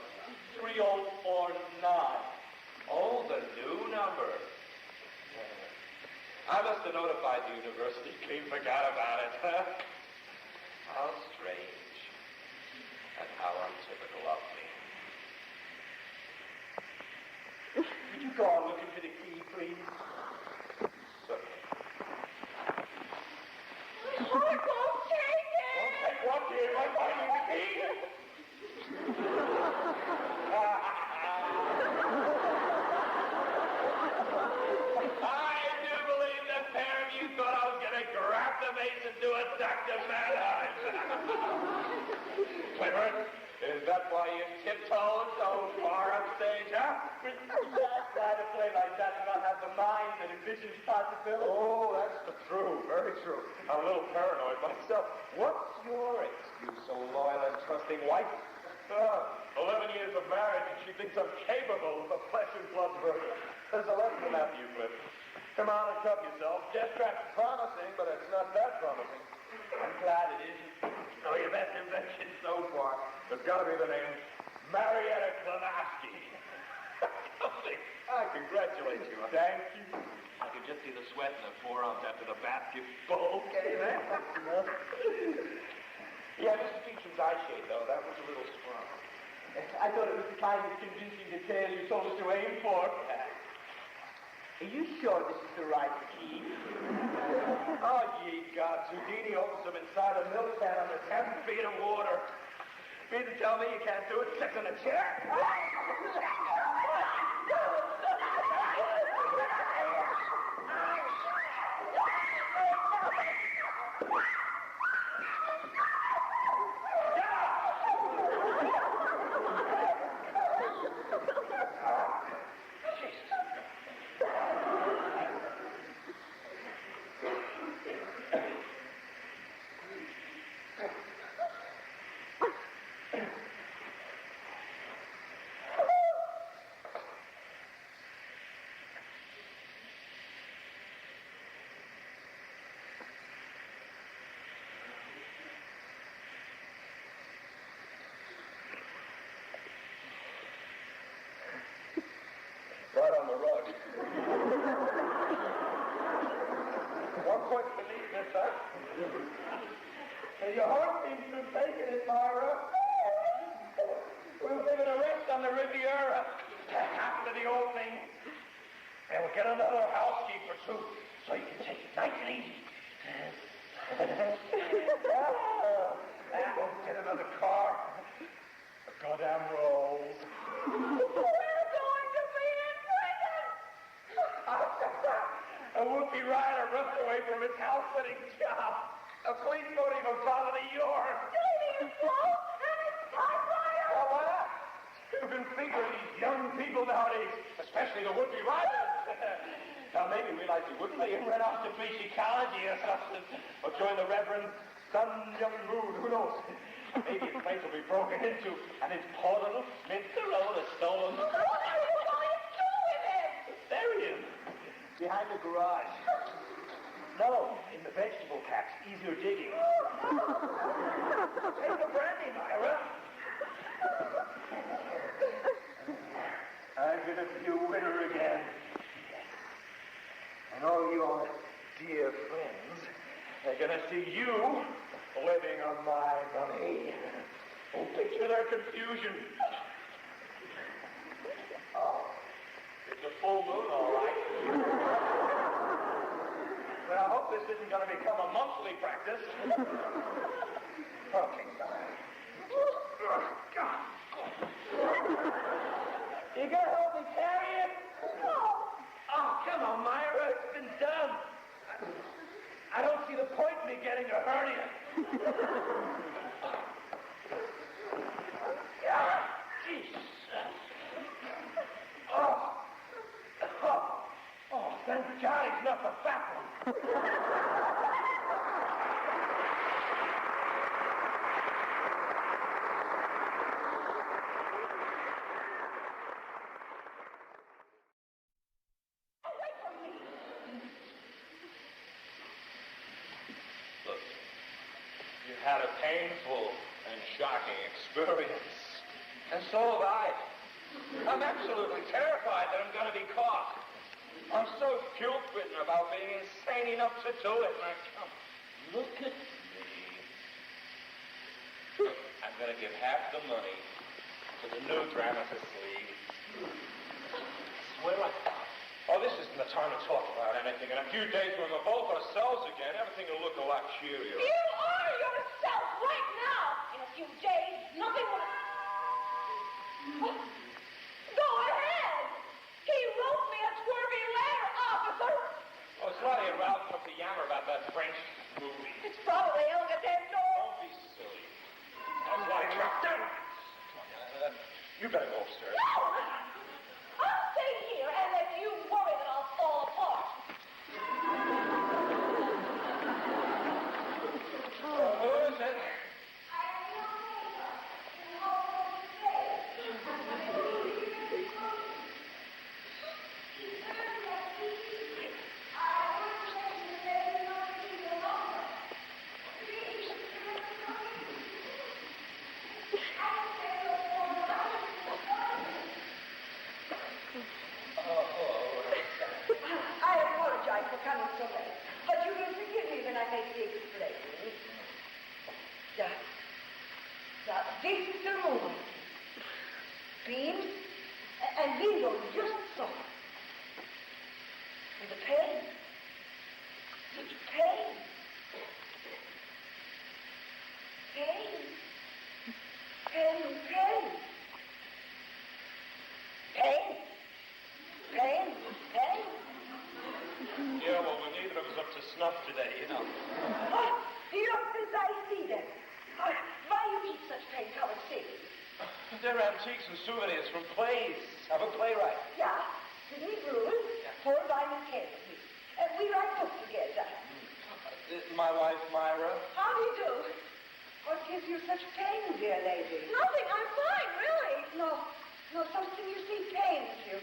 3049. Oh, the new number. I must have notified the university. Clean forgot about it. How strange. And how untypical of me. Would you go on looking for the key, please? Certainly. My heart won't take it. Don't take what, dear? I'm finding the key. I do believe the pair of you thought I was going to grab the mace and do a Dr. Manheim. Clifford, is that why you tiptoed so far upstage, huh? I'd have played like that and not have the mind that envisions possibility. Oh, that's the true, very true. I'm a little paranoid myself. What's your excuse, so loyal and trusting wife? 11 years of marriage, and she thinks I'm capable of a flesh and blood murder. There's a lesson in that for you, Cliff. Come on and cut yourself. Deathtrap's promising, but it's not that promising. I'm glad it isn't. Oh, your best invention so far. There's got to be the name Marietta Klanowski. I congratulate you. Thank you. I could just see the sweat in the forearms after the basketball game. Yeah, Mr. Beecham's eye shade, though, that was a little strong. I thought it was the kind of convincing detail you told us to aim for. Are you sure this is the right key? Oh, ye gods, Houdini opens them inside a milk can under 10 feet of water. Mean to tell me you can't do it sitting in a chair? Right on the rug. One point beneath this, huh? And your heart seems to have taken it, Myra. We'll give it a rest on the Riviera. After the old thing. And we'll get another housekeeper, too. so you can take it nice and easy. Get another car. The goddamn rolls. We're going to be in prison! A would-be rider runs away from his house-sitting job. The police won't even bother the yard. Do you mean it's slow? And it's typewriter? Well, why not? You've been figuring these young people nowadays, especially the would-be riders. Now, maybe realize he wouldn't they run off to preach ecology or something, or join the Reverend Sun Young Moon, who knows? Maybe his place will be broken into, and his poor little Smith the Road is stolen. What are you going to do with him? There he is, behind the garage. No, in the vegetable caps, easier digging. Take the brandy, Myra. I'm gonna be a winner again. And all your dear friends are gonna see you living on my money. Oh, picture their confusion. Oh, it's a full moon, all right. Well, I hope this isn't gonna become a monthly practice. Okay, sorry. God. You gonna help me carry it? No. Oh, come on, Myra. It's been done. I don't see the point in me getting a hernia. Jesus. Oh, thank God he's not the fat one. Look, you had a painful and shocking experience. And so have I. I'm absolutely terrified that I'm going to be caught. I'm so guilt-ridden about being insane enough to do it. And I come, look at me. I'm going to give half the money to the new dramatist league. Swear I... Oh, this isn't the time to talk about anything. In a few days, when we're both ourselves again, everything will look a lot cheerier. You are yourself right now. In a few days, nothing will... Go ahead. He wrote me a twervy letter, officer. Oh, it's Lottie and Ralph come to yammer about that French movie. It's probably Elga Dendor. Don't be silly. That's Lottie. Come on, you better go upstairs. No! I'll stay here and let you worry that I'll fall apart. Who is it? I apologize for coming so late, but you will forgive me when I make the explanation. This is the room. Beams and windows just so. And the pain. Such pain. Pain. Pain. Pain. Pain. Pain. Pain. Yeah, well, we're neither of us up to snuff today, you know. Oh, look as I see them. Why you keep such paint-colored things? They're antiques and souvenirs from plays. Have a playwright. Yeah, Sidney Bruin, Paul Diamond Kennedy. We write books together. This is my wife, Myra. How do you do? What gives you such pain, dear lady? Nothing, I'm fine, really. No, something you see pains you.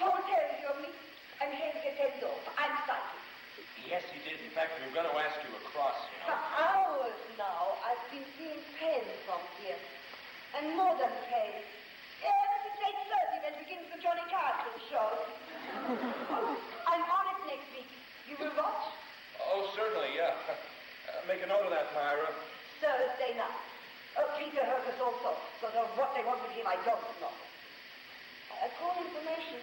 Paul tells you me, I'm Helga Dendorf. I'm psychic. Yes, he did. In fact, we were going to ask you across, you For know. hours now, I've been seeing pain from here. And more than pain. Ever since 8:30 when begins the Johnny Carson show. I'm on it next week. You will watch? Oh, certainly, yeah. Make a note of that, Myra. Thursday night. Peter heard us also. So what they want with him, I don't know. I call information.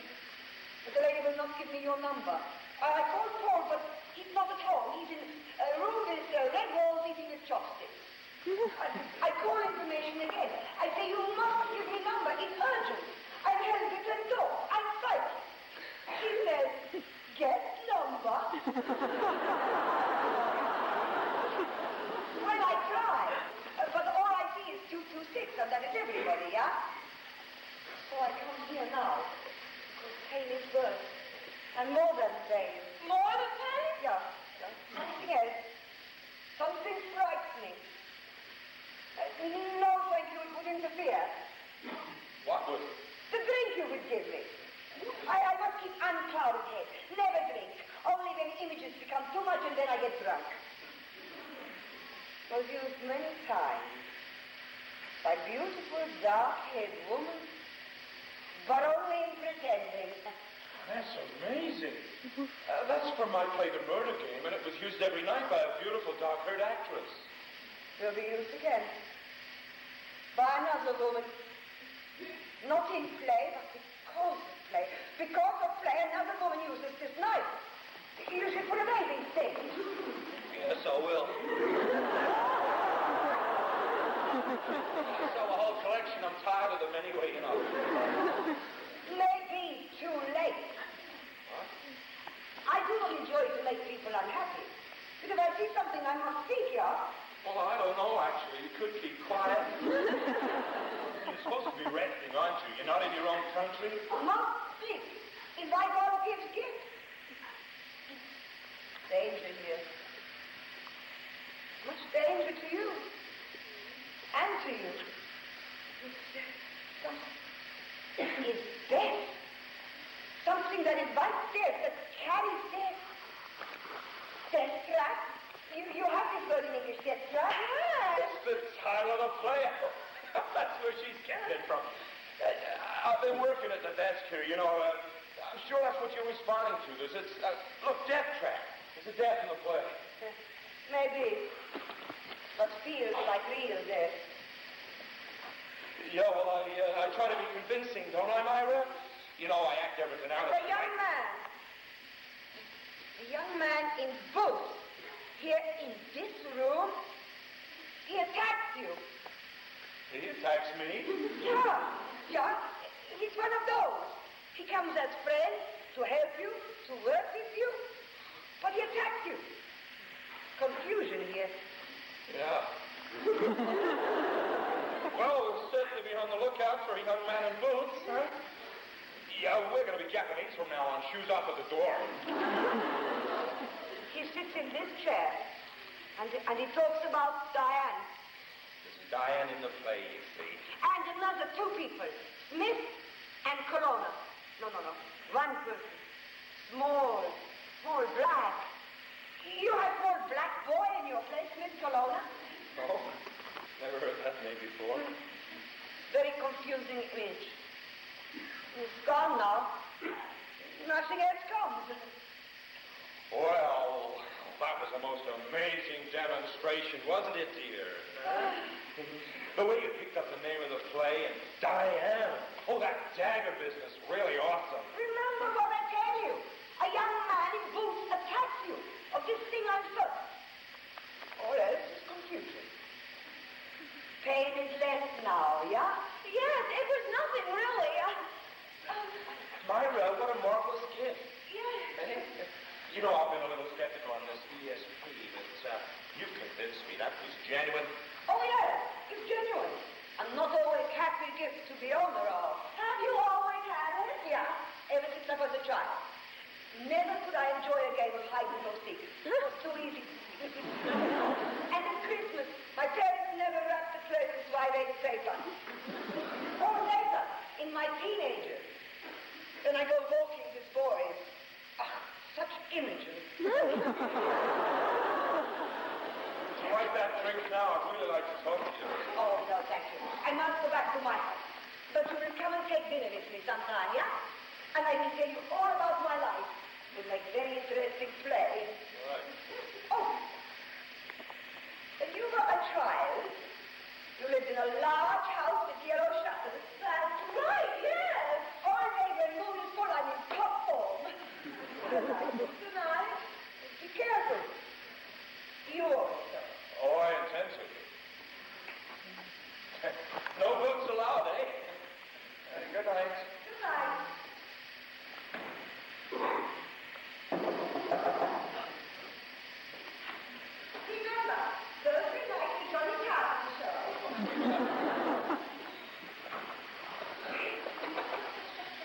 But the lady will not give me your number. I called Paul, but he's not at home. He's in a room with red walls eating with chopsticks. I call information again. I say, you must give me number. It's urgent. I'm helpless and go. I'm psyched. He says, get number. Well, I try. But all I see is 226, and that is everybody, yeah? So I come here now. Because pain is worse. And more than pain. More than pain? Yeah. Something else. Something strikes me. No, thank you, it would interfere. What would? The drink you would give me. I must keep unclouded head. Never drink. Only when images become too much and then I get drunk. Was used many times by beautiful, dark-haired woman, but only in pretending. That's amazing. That's from my play The Murder Game, and it was used every night by a beautiful, dark-haired actress. Will be used again. By another woman. Not in play, but because of play. Because of play, another woman uses this knife. You should put a bathing stain. Yes, I will. I sell the whole collection. I'm tired of them anyway, you know. Maybe too late. What? I do not enjoy to make people unhappy. But if I see something I must speak of, Well, I don't know, actually. You could keep quiet. You're supposed to be resting, aren't you? You're not in your own country? must speak. Is why God gives gifts. Danger here. Much danger to you. And to you. Is death. Something that invites death, that carries death. Deathtrap. You have this word in English, Deathtrap. It's the title of the play. That's where she's getting it from. I've been working at the desk here, you know. I'm sure that's what you're responding to. Look, Deathtrap. There's a death in the play. Maybe. But feels like real death. Yeah, well, I try to be convincing, don't I, Myra? You know, I act everything out. The young man in boots, here in this room, he attacks you. He attacks me? Yeah. He's one of those. He comes as friend to help you, to work with you, but he attacks you. Confusion here. Yeah. Well, we'll certainly be on the lookout for a young man in boots. Huh? Yeah, we're going to be Japanese from now on. Shoes off at the door. He sits in this chair, and he talks about Diane. There's Diane in the play, you see. And another two people, Smith and Corona. No. One person. Small, black. You have small black boy in your place, Smith Corona. Oh, never heard that name before. Very confusing image. It's gone now. Nothing else comes. Well, that was a most amazing demonstration, wasn't it, dear? The way you picked up the name of the play and Diane. Oh, that dagger business, really awesome. Remember what I tell you. A young man in boots attacks you of this thing I'm certain. Or else it's confusion. Pain is less now, yeah? Yes, it was nothing, really. Myra, what a marvelous gift. Yes. You know, I've been a little skeptical on this ESP, but you convinced me that was genuine. Oh, yes, it's genuine. I'm not always happy gift to be owner of. Have you always had it? Yeah, ever since I was a child. Never could I enjoy a game of hide and go seek. It was too easy. And at Christmas, my parents never wrapped the presents so I made paper. Or later, in my teenagers, when I go walking with boys. Such images. Like that drink now, I'd really like to talk to you. Oh, no, thank you. I must go back to my house. But you will come and take dinner with me sometime, yeah? And I will tell you all about my life. We'll make very interesting play. Right. Oh! When you were a child, you lived in a large house with yellow shutters. That's right, yes. All day when moon is full, I'm in top form. Good night.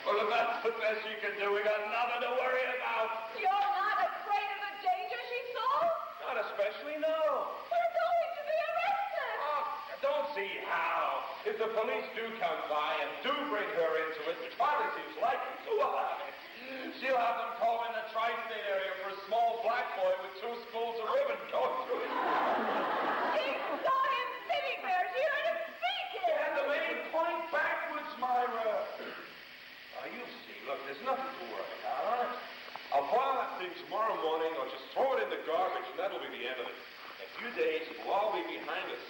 Well, if that's the best you can do, we got nothing to worry about. You're not afraid of the danger she saw? Not especially, no. We're going to be arrested. Oh, I don't see how. If the police do come by and do bring her into it, which hardly seems likely, so what happens? She'll have them call in the tri-state area for a small black boy with 2 spools of ribbon going through his She saw him sitting there. She heard him speaking. And the main point backwards, Myra. Now, you see, look, there's nothing to worry about, all right? I'll file that thing tomorrow morning, or just throw it in the garbage, and that'll be the end of it. In a few days, it'll all be behind us.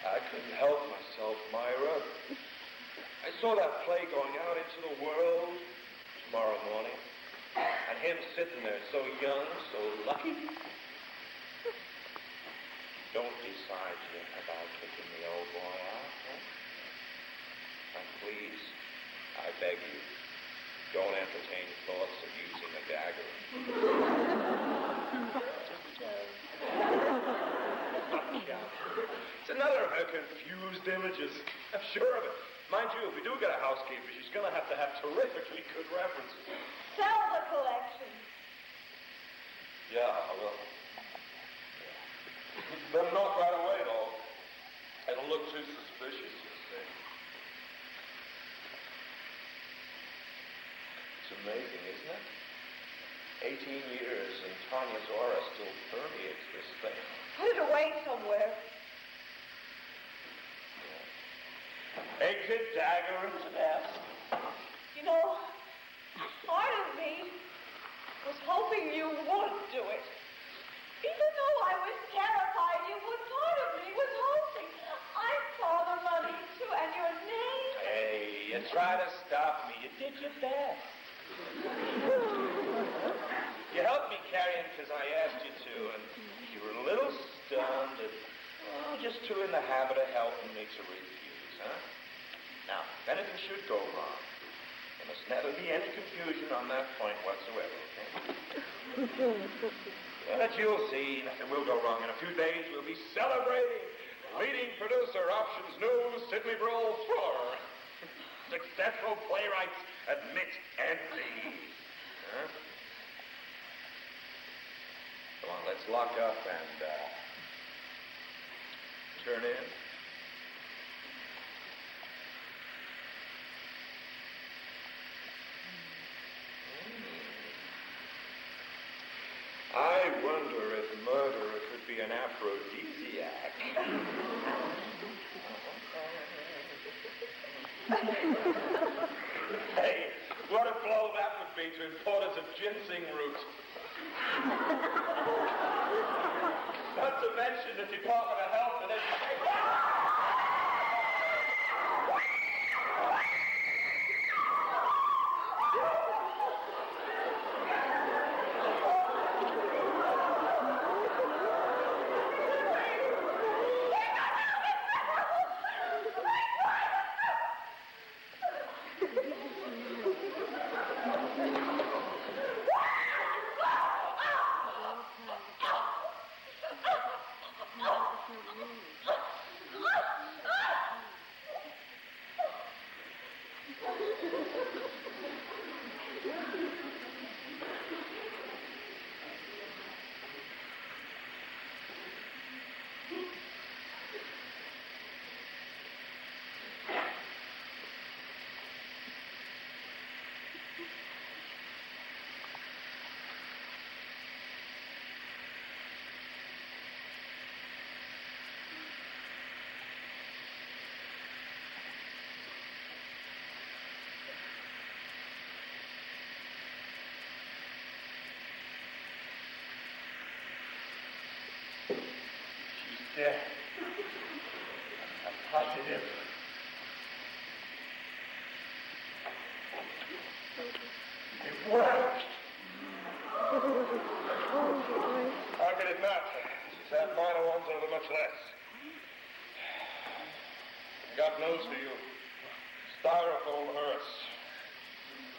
I couldn't help myself, Myra. I saw that play going out into the world tomorrow morning, and him sitting there so young, so lucky. Don't decide yet about kicking the old boy out, huh? And please, I beg you, don't entertain thoughts of using a dagger. It's another of her confused images. I'm sure of it. Mind you, if we do get a housekeeper, she's going to have terrifically good references. Sell the collection. Yeah, well... Better not right away, though. It'll look too suspicious, you see. It's amazing, isn't it? 18 years and Tanya's aura still permeates this thing. Put it away somewhere. Exit dagger into death. You know, part of me was hoping you would do it. Even though I was terrified you would, part of me was hoping. I saw the money, too, and your name. Hey, you tried to stop me. You did your best. You helped me carry him because I asked you to, and you were a little stunned and, well, just too in the habit of helping me to refuse, huh? Now, if anything should go wrong, there must never be any confusion on that point whatsoever, okay? But you'll see, nothing will go wrong. In a few days, we'll be celebrating leading producer Options News, Sidney Broll Floor. Successful playwrights admit and leave. Huh? Come on, let's lock up and turn in. I wonder if murder could be an aphrodisiac. Hey, what a blow that would be to importers of ginseng root. Not to mention the Department of Health and Education. Dead. I'm positive. It worked. How could it not? She's had minor ones over much less. I got news for you. Styrofoam hurts.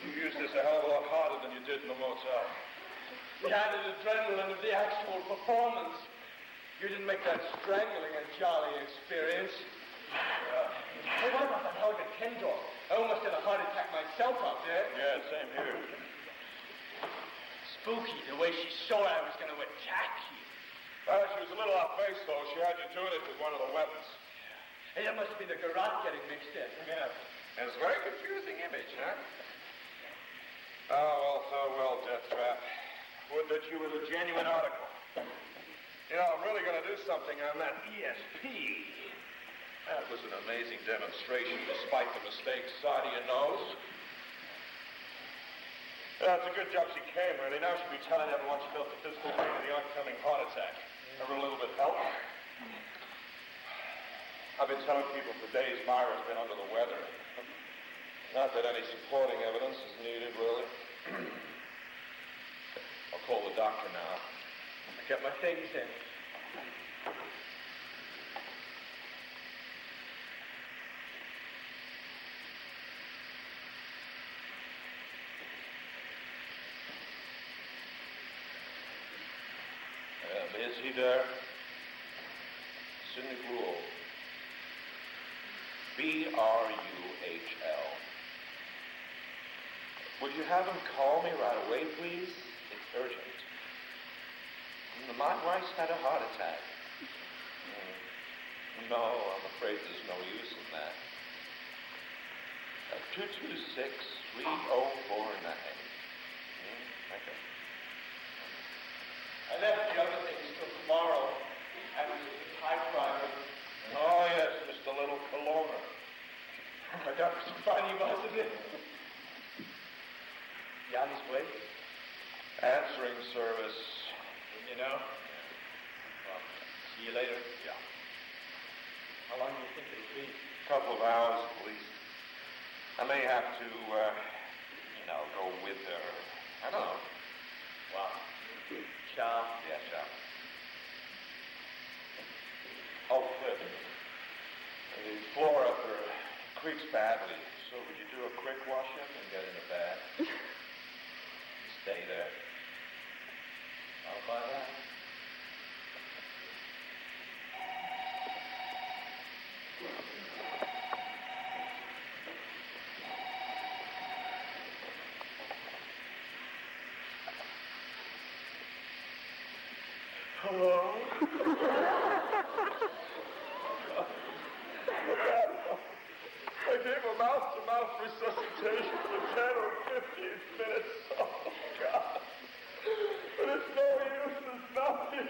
You used this a hell of a lot harder than you did in the motel. The added adrenaline of the actual performance. You didn't make that strangling a jolly experience. Hey, what about that hug at Kendall? I almost had a heart attack myself out there. Yeah, same here. Spooky, the way she saw I was going to attack you. Well, she was a little off base, though. She had you doing it with one of the weapons. Hey, that must have been the garrote getting mixed in. Yeah. And it's a very confusing image, huh? Oh, well, Deathtrap. Would that you were the genuine article. You know, I'm really going to do something on that ESP. That was an amazing demonstration, despite the mistakes Sadia knows. Yeah, it's a good job she came, really. Now she'll be telling everyone she felt the physical pain of the oncoming heart attack. Ever a little bit help? I've been telling people for days Myra's been under the weather. Not that any supporting evidence is needed, really. I'll call the doctor now. I got my things in. And is he there? Sidney Gruel. B-R-U-H-L. Would you have him call me right away, please? It's urgent. My wife's had a heart attack. No, I'm afraid there's no use in that. 226-3049. Okay. I left the other things till tomorrow. I was at the typewriter. Oh, yes, Mr. Little Colonna. That was funny, wasn't it? Yanni's place? Answering service. You know? Well, see you later. Yeah. How long do you think it'll be? A couple of hours at least. I may have to, go with her. I don't know. Wow. Ciao. Yeah, ciao. Oh, the floor up there creaks badly, so would you do a quick wash-up and get in a bath? Stay there. I'll buy that. Hello? I gave a mouth-to-mouth resuscitation for 10 or 15 minutes. Oh, God. But it's no use. It's nothing.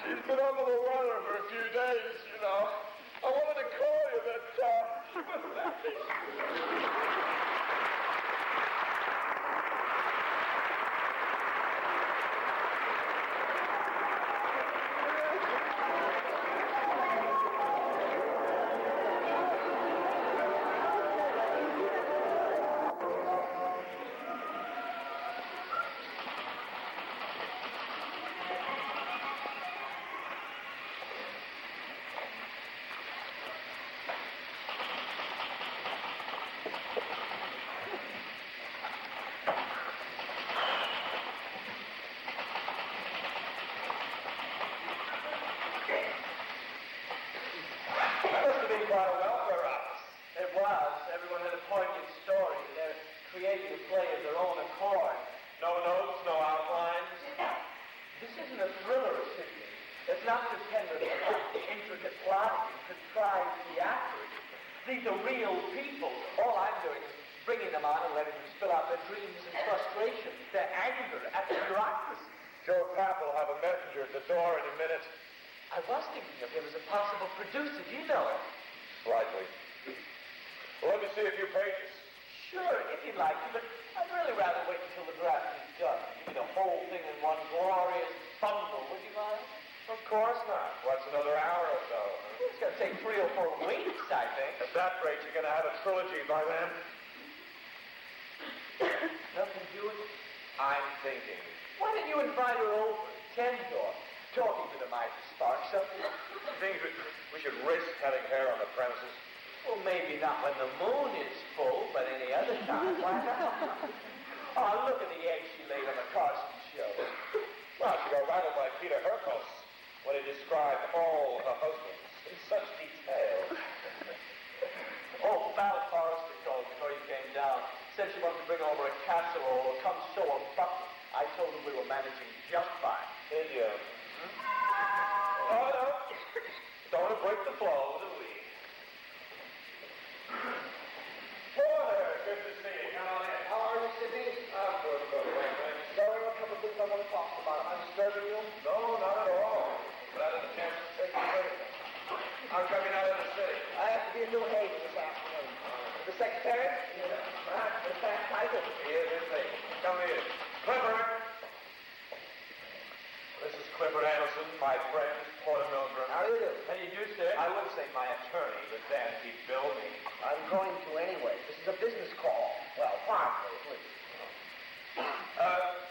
She's been under the weather for a few days, you know. I wanted to call you, but she wouldn't let me. Quite a welfare office. It was. Everyone had a poignant story. They're creating a play of their own accord. No notes, no outlines. This isn't a thriller, Sidney. It's not dependent on intricate plotting and contrived theatrics. These are real people. All I'm doing is bringing them on and letting them spill out their dreams and frustrations, their anger at the bureaucracy. Joe Papp will have a messenger at the door in a minute. I was thinking of him as a possible producer. Do you know him? Slightly. Well, let me see a few pages. Sure, if you'd like to, but I'd really rather wait until the draft is done. Give me the whole thing in one glorious bundle, would you mind? Of course not. What's another hour or so? It's going to take 3 or 4 weeks, I think. At that rate, you're going to have a trilogy by then. Nothing to it? I'm thinking. Why didn't you invite her over? Kendor. Talking to them might spark something. Think we should risk having hair on the premises? Well, maybe not when the moon is full, but any other time, why not? Oh, look at the egg she laid on the Carson show. Well, she got rattled by Peter Herkos when he described all her husbands in such detail. Oh, Val Forrester called before he came down. Said she wanted to bring over a casserole or come sew a button. I told him we were managing just fine. Did you? Oh, no. Don't want to break the flow, do we? Porter, good to see you. Come on in. How are you, Sidney? I'm good, thanks. There are a couple of things I want to talk about. Am I disturbing you? No, not at all. Glad of the chance to take you with me. How come you're not in the city? I have to be in New Haven this afternoon. The secretary? The fast title. Yes, yes. Come in. Clifford. This is Clifford Anderson, my friend, Porter Milgram. How do you do? How do you do, sir? I would say my attorney, but then he'd bill me. I'm going to anyway. This is a business call. Well, partly, at least.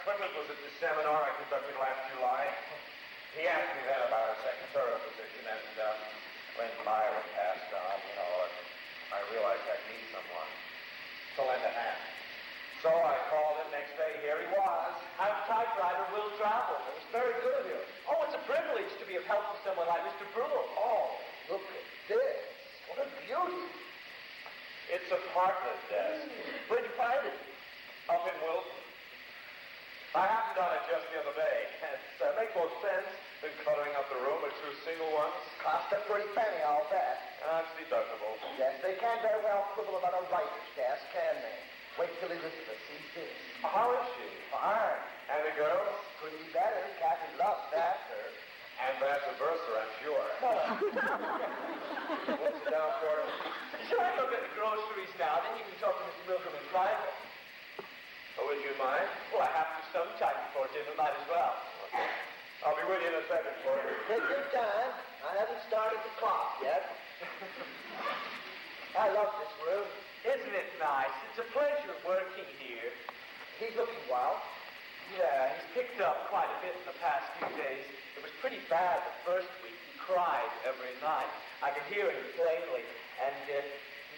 Clifford was at the seminar I conducted last July. He asked me then about a secretarial position, and when Myra passed on, I realized I'd need someone to lend a hand. So I called him next day. Here he was. I'm typewriter will travel. It was very good of you. Oh, it's a privilege to be of help to someone like Mr. Brewer. Oh, look at this. What a beauty. It's a partner's desk. Where'd you find it? Up in Wilton. I happened on it just the other day. It makes more sense than cluttering up the room with two single ones. Cost a pretty penny, I'll bet. It's deductible. Yes, they can't very well quibble about a writer's desk, can they? Wait till Elizabeth sees this. How is she? Fine. And the girls? Couldn't be better. Kathy loves that, sir. And vice versa, I'm sure. What's it down for? Shall I go get the groceries now? Then you can talk to Mr. Milgram in private. Oh, would you mind? Well, I have to sometime before dinner. Might as well. I'll be with you in a second, Porter. Take your time. I haven't started the clock yet. I love this room. Isn't it nice? It's a pleasure working here. He's looking well. Yeah, he's picked up quite a bit in the past few days. It was pretty bad the first week. He cried every night. I could hear him plainly. And he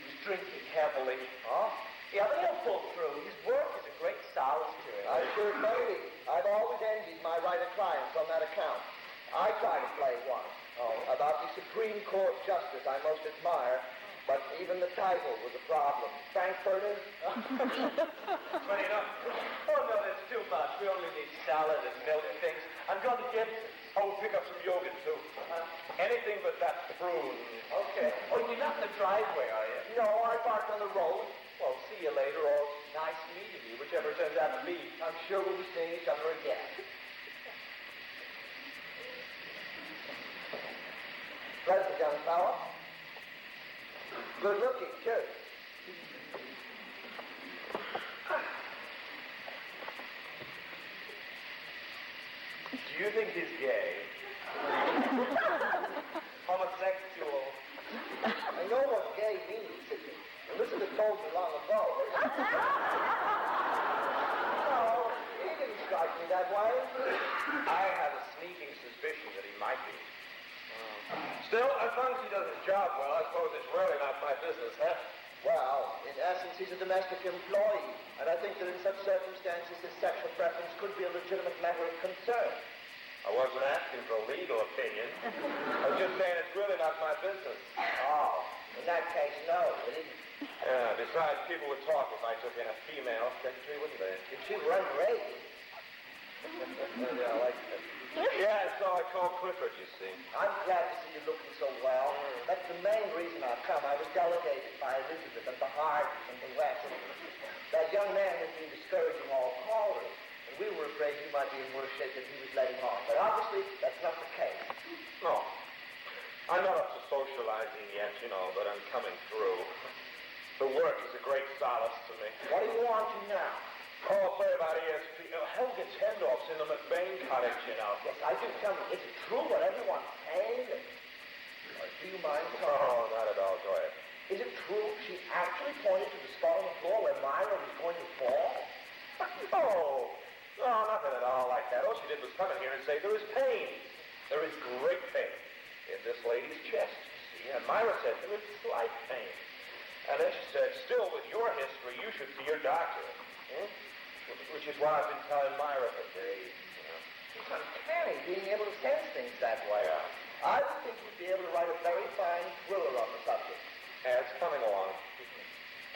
was drinking heavily. Oh? Yeah, but he'll pull through. His work is a great solace to him. I sure maybe. I've always envied my writer clients on that account. I try to play one. Oh, about the Supreme Court Justice I most admire. But even the title was a problem. Frankfurters? Funny enough. Oh, no, that's too much. We only need salad and milk and things. I'm going to Gibson's. Oh, we'll pick up some yogurt, too. Anything but that prune. Okay. Oh, you're not in the driveway, are you? No, I parked on the road. Well, see you later, or nice meeting you, whichever it turns out to be. I'm sure we'll be seeing each other again. Pleasant young fellow. Good looking, too. Do you think he's gay? Homosexual. I know what gay means, Sidney. Elizabeth told me long ago. No, he didn't strike me that way. I have a sneaking suspicion that he might be. Still, as long as he does his job well, I suppose it's really not my business, huh? Well, in essence, he's a domestic employee, and I think that in such circumstances, his sexual preference could be a legitimate matter of concern. I wasn't asking for a legal opinion. I was just saying it's really not my business. Oh, in that case, no, it isn't. Yeah, besides, people would talk if I took in a female secretary, wouldn't they? If she were underage. Yeah, I like that. Yeah, so I called Clifford, you see. I'm glad to see you looking so well. That's the main reason I've come. I was delegated by Elizabeth and the Hardys from the West. That young man has been discouraging all callers, and we were afraid he might be in worse shape than he was letting on. But obviously, that's not the case. No. I'm not up to socializing yet, but I'm coming through. The work is a great solace to me. What do you want to now? Oh, play about ESP. Helga Tendorf's in the McBain cottage, Yes, I do. Tell me, is it true what everyone's saying? Or do you mind telling me? Oh, not at all. Go ahead. Is it true she actually pointed to the spot on the floor where Myra was going to fall? No, nothing at all like that. All she did was come in here and say there is pain. There is great pain in this lady's chest, you see. And Myra said there is slight pain. And then she said, still, with your history, you should see your doctor. Which is why I've been telling Myra for days. You know. It's uncanny being able to sense things that way. I would think you'd be able to write a very fine thriller on the subject. Yeah, it's coming along.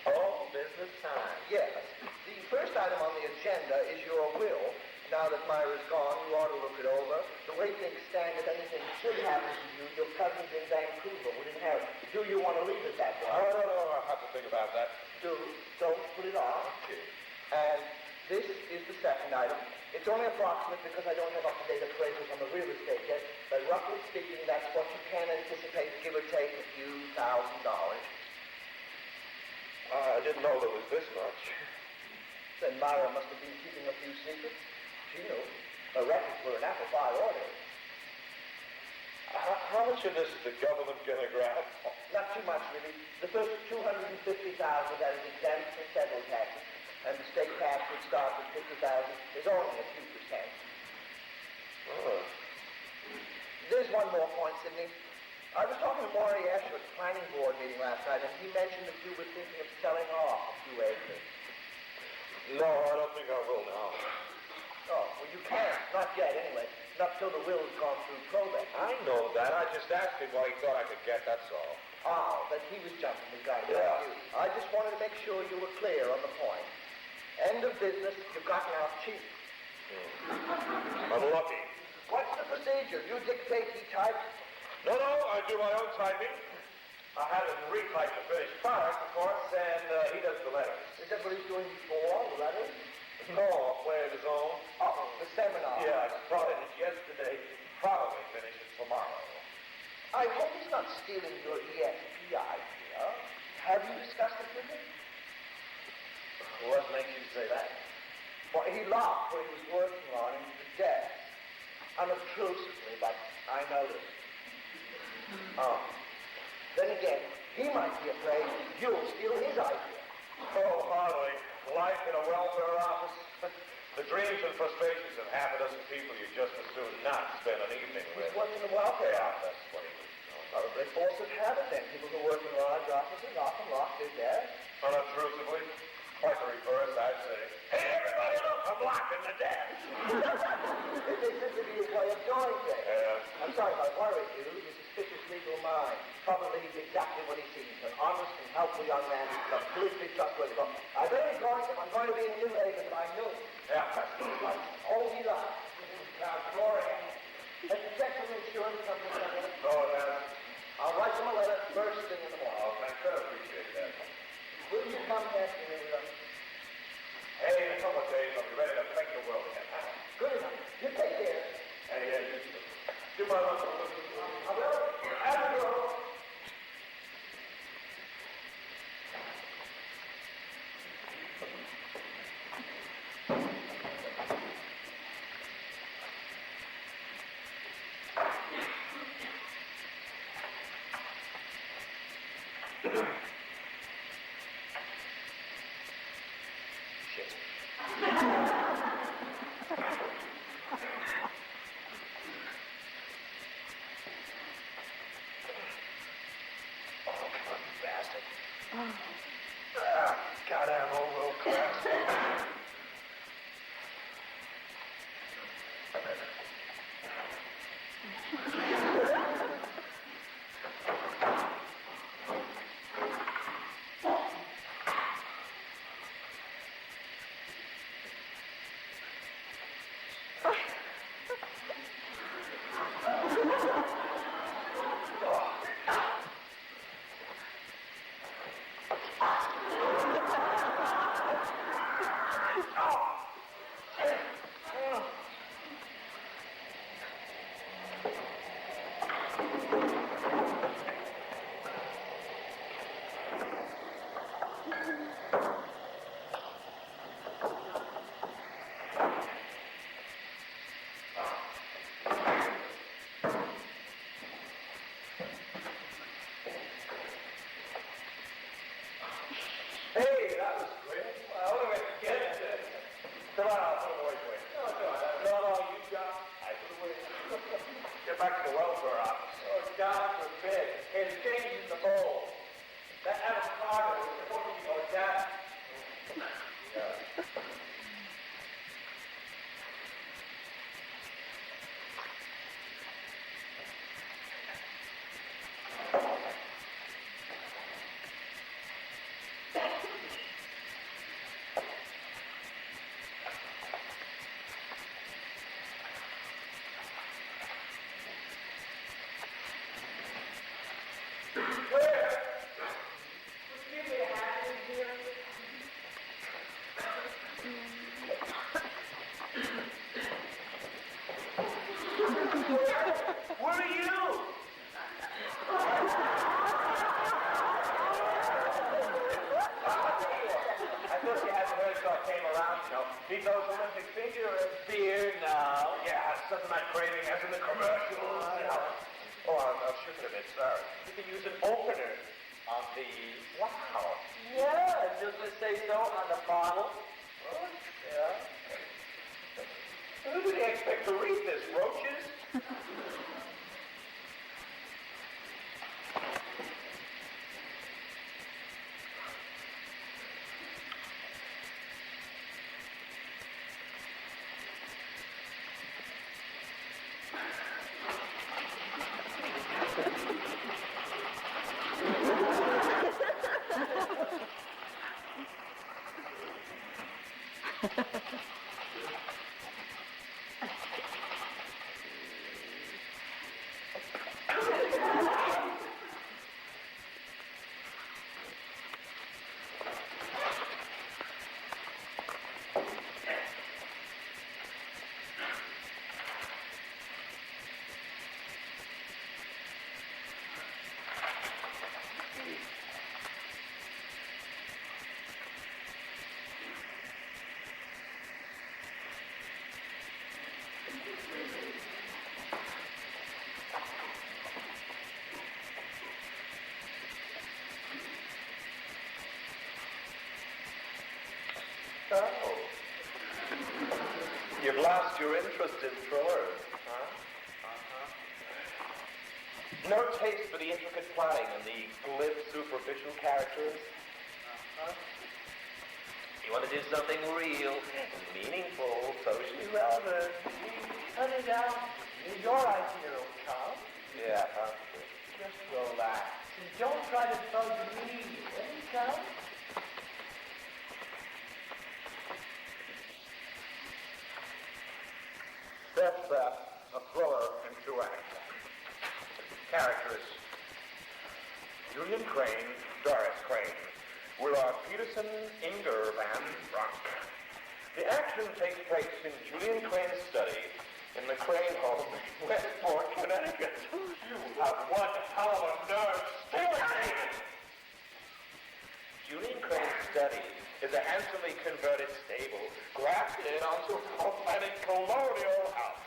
Oh, business time. Yes. The first item on the agenda is your will. Now that Myra's gone, you ought to look it over. The way things stand, if anything should happen to you, your cousin's in Vancouver would inherit. Do you want to leave it that way? No, I'll have to think about that. Don't put it off. Okay. And this is the second item. It's only approximate because I don't have up-to-date appraisals on the real estate yet, but roughly speaking, that's what you can anticipate, give or take a few $1,000. I didn't know there was this much. Then Myra must have been keeping a few secrets. She knew. Her records were in apple pie order. How much of this is the government going to grab? Not too much, really. The first $250,000 that is exempt from federal taxes, and the state tax would start with $50,000 is only a few percent. Oh. There's one more point, Sidney. I was talking to Maury Escher at the planning board meeting last night, and he mentioned that you were thinking of selling off a few acres. No, I don't think I will now. Oh, well, you can't. Not yet, anyway. Not till the will has gone through probate. I know that. I just asked him what he thought I could get, that's all. Oh, but he was jumping the gun. Yeah. Not you. I just wanted to make sure you were clear on the point. End of business. You've gotten out cheap. Unlucky. What's the procedure? You dictate, he types? No, I do my own typing. I had him retype the finished product, of course, and he does the letters. Is that what he's doing before, the letters? No, a play of his own. Oh, the seminar. Yeah, I started it yesterday. Probably finish it tomorrow. I hope he's not stealing your ESP idea. Have you discussed it with him? What makes you say that? Well, he locked what he was working on into the desk. Unobtrusively, but I noticed. Oh. Then again, he might be afraid you'll steal his idea. Oh, hardly. Life in a welfare office. The dreams and frustrations of half a dozen people you just as soon not spend an evening with. What's in the welfare Yeah, office? that's what he was doing. Probably force of habit then. People who work in large offices often lock their desks. Unobtrusively. Quite the reverse, I'd say. Hey, everybody, look! I'm locking the desk. It may simply be a way of doing things. Yeah. I'm sorry if I worried you. Your suspicious legal mind. Probably he's exactly what he seems. An honest and helpful young man who's completely trustworthy. Look, I better be going. I'm going to be in New Haven by noon. Yeah. Oh, he lies. Now, Gloria, has the check from the insurance company come in? No, it hasn't. I'll write them a letter first thing in the morning. Oh, thanks. I appreciate that. Will you contact me? Hey, in a couple of days, I'll be ready to make the world again. Good enough. You take care. Hey, do my lunch. I will. Have a go. Goddamn old world class. Hey, that was great. Well, anyway, get it. Come on, I'll put it away for you. No, you got I put it away. Get back to the welfare office. Oh, God forbid. It's changing the bowl. That avocado is supposed to be organic. Yeah. doesn't that craving as in the commercials? Oh, I'll shift it a bit, sorry. You can use an opener on the... Wow. Yeah, just to say so on the bottle. Oh, yeah. Who did they expect to read this? Roaches? Oh. You've lost your interest in thrillers, huh? No taste for the intricate plotting and the glib, superficial characters? You want to do something real, meaningful, socially relevant. Honey, now, your idea will come. Yeah, huh? Just relax. And don't try to bug me. Come. Deathtrap, a thriller in 2 acts. Characters: Julian Crane, Doris Crane, Willard Peterson, Inger Van Bronk. The action takes place in Julian Crane's study in the Crane home in Westport, Connecticut. You have one hell of a nerve stimulating. Julian Crane's study is a handsomely converted stable grafted onto a romantic colonial house.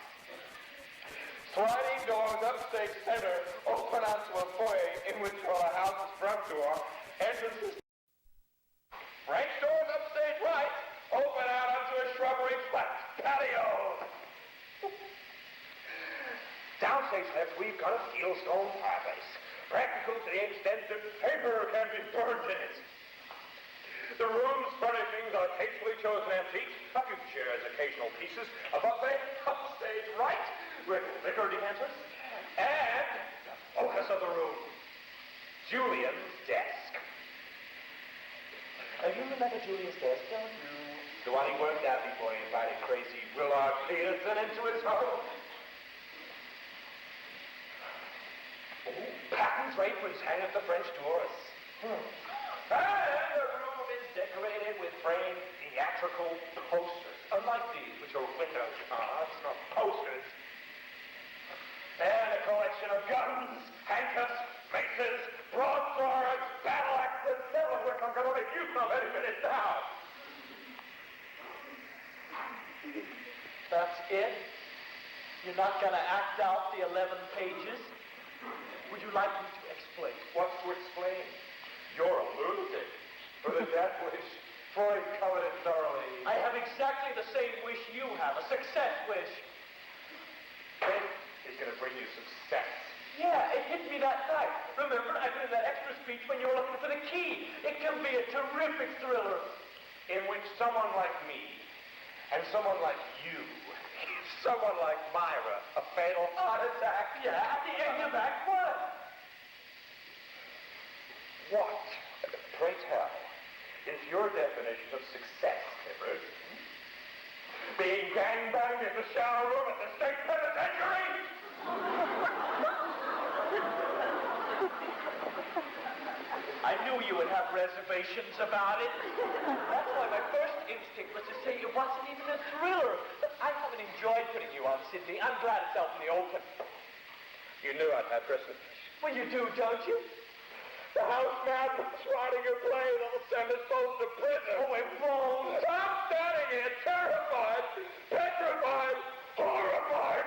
Sliding doors upstage center open onto a foyer in which are the house's front door, entrances. French doors upstage right open out onto a shrubbery flat patio. Downstage left, we've got a fieldstone fireplace, practical to the extent that paper can be burned in it. The room's furnishings are tastefully chosen antiques, a few chairs, occasional pieces, a buffet upstage right with liquor decanters, and the focus of the room, Julian's desk. You remember Julian's desk, don't you? The one he worked out before he invited crazy Willard Peterson into his home. Oh, patents, aprons hang at the French doors. And the room is decorated with framed theatrical posters, unlike these, which are windows. It's not posters. And a collection of guns, handcuffs, maces, broadswords, battle axes, several of which I'm going to make use of any minute now. That's it? You're not going to act out the 11 pages? Would you like me to explain? What's to explain? You're a lunatic. For the death wish, Freud covered it thoroughly. I have exactly the same wish you have, a success wish. Faith is going to bring you success. Yeah, it hit me that night. Remember, I did that extra speech when you were looking for the key. It can be a terrific thriller. In which someone like me, and someone like you, someone like Myra, a fatal heart attack. Yeah, at the end of Act 1. What, pray tell, is your definition of success, Clifford? Being gangbanged in the shower room at the state penitentiary? I knew you would have reservations about it. That's why my first instinct was to say it wasn't even a thriller. But I haven't enjoyed putting you on, Sidney. I'm glad it's out in the open. You knew I'd have reservations. Well, you do, don't you? The house man was writing a play that'll send us both to prison. Oh, it won't. I'm standing here terrified, petrified, horrified.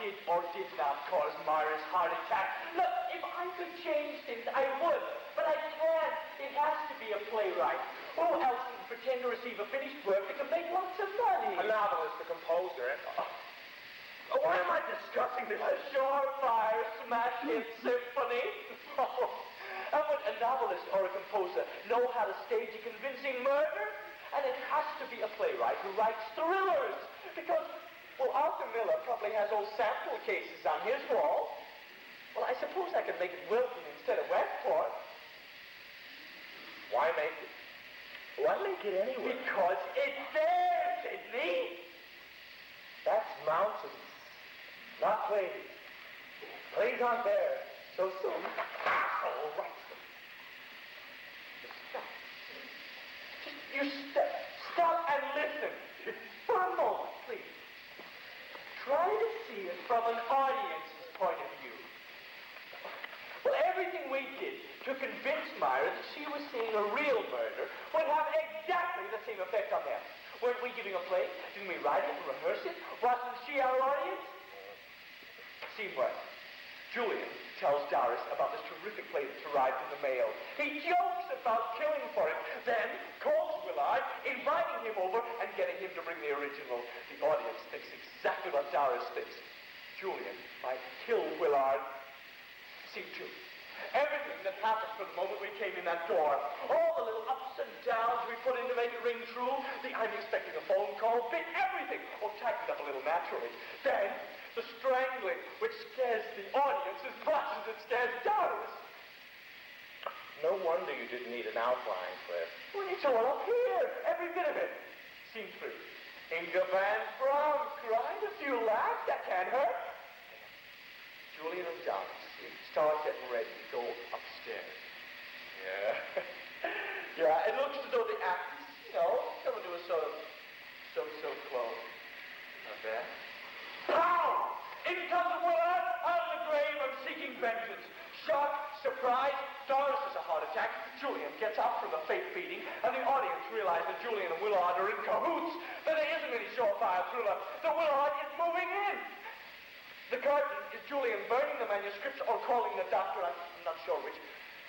did or did not cause Myra's heart attack. Look, if I could change things, I would. But I can't. It has to be a playwright. Who else can pretend to receive a finished work that can make lots of money? A novelist, a composer. Why am I discussing this? A surefire smash hit symphony? And would a novelist or a composer know how to stage a convincing murder? And it has to be a playwright who writes thrillers. Because, well, Arthur Miller probably has old sample cases on his wall. Well, I suppose I could make it Wilton instead of Westport. Why make it? Why make it anywhere? Because it's there, Sidney. That's mountains, not plays. Plays aren't there so soon. Asshole writes them. Stop. Just, you stop and listen. For a moment, please. Try to see it from an audience's point of view. Well, everything we did to convince Myra that she was seeing a real murder would have exactly the same effect on them. Weren't we giving a play? Didn't we write it and rehearse it? Wasn't she our audience? See what? Julian tells Doris about this terrific play that's arrived in the mail. He jokes about killing for it, then calls Willard, inviting him over and getting him to bring the original. The audience thinks exactly what Doris thinks. Julian might kill Willard. Scene 2. Everything that happened from the moment we came in that door, all the little ups and downs we put in to make it ring true, the I'm expecting a phone call bit, everything, tightened up a little naturally. Then, the strangling, which scares the audience as much as it scares Doris. No wonder you didn't need an outline, Cliff. Well, it's all up here, every bit of it. Scene 3. Inga Van Braun cried, a few laughed, that can't hurt. Julian and Doris start getting ready to go upstairs. Yeah, it looks as though the act is, coming to a sort of so close. Not bad. Pow! In comes Willard out of the grave of seeking vengeance. Shock, surprise, Doris has a heart attack. Julian gets up from the fake beating, and the audience realize that Julian and Willard are in cahoots. That there isn't any surefire thriller. The Willard is moving in. The curtain is Julian burning the manuscripts or calling the doctor. I'm not sure which.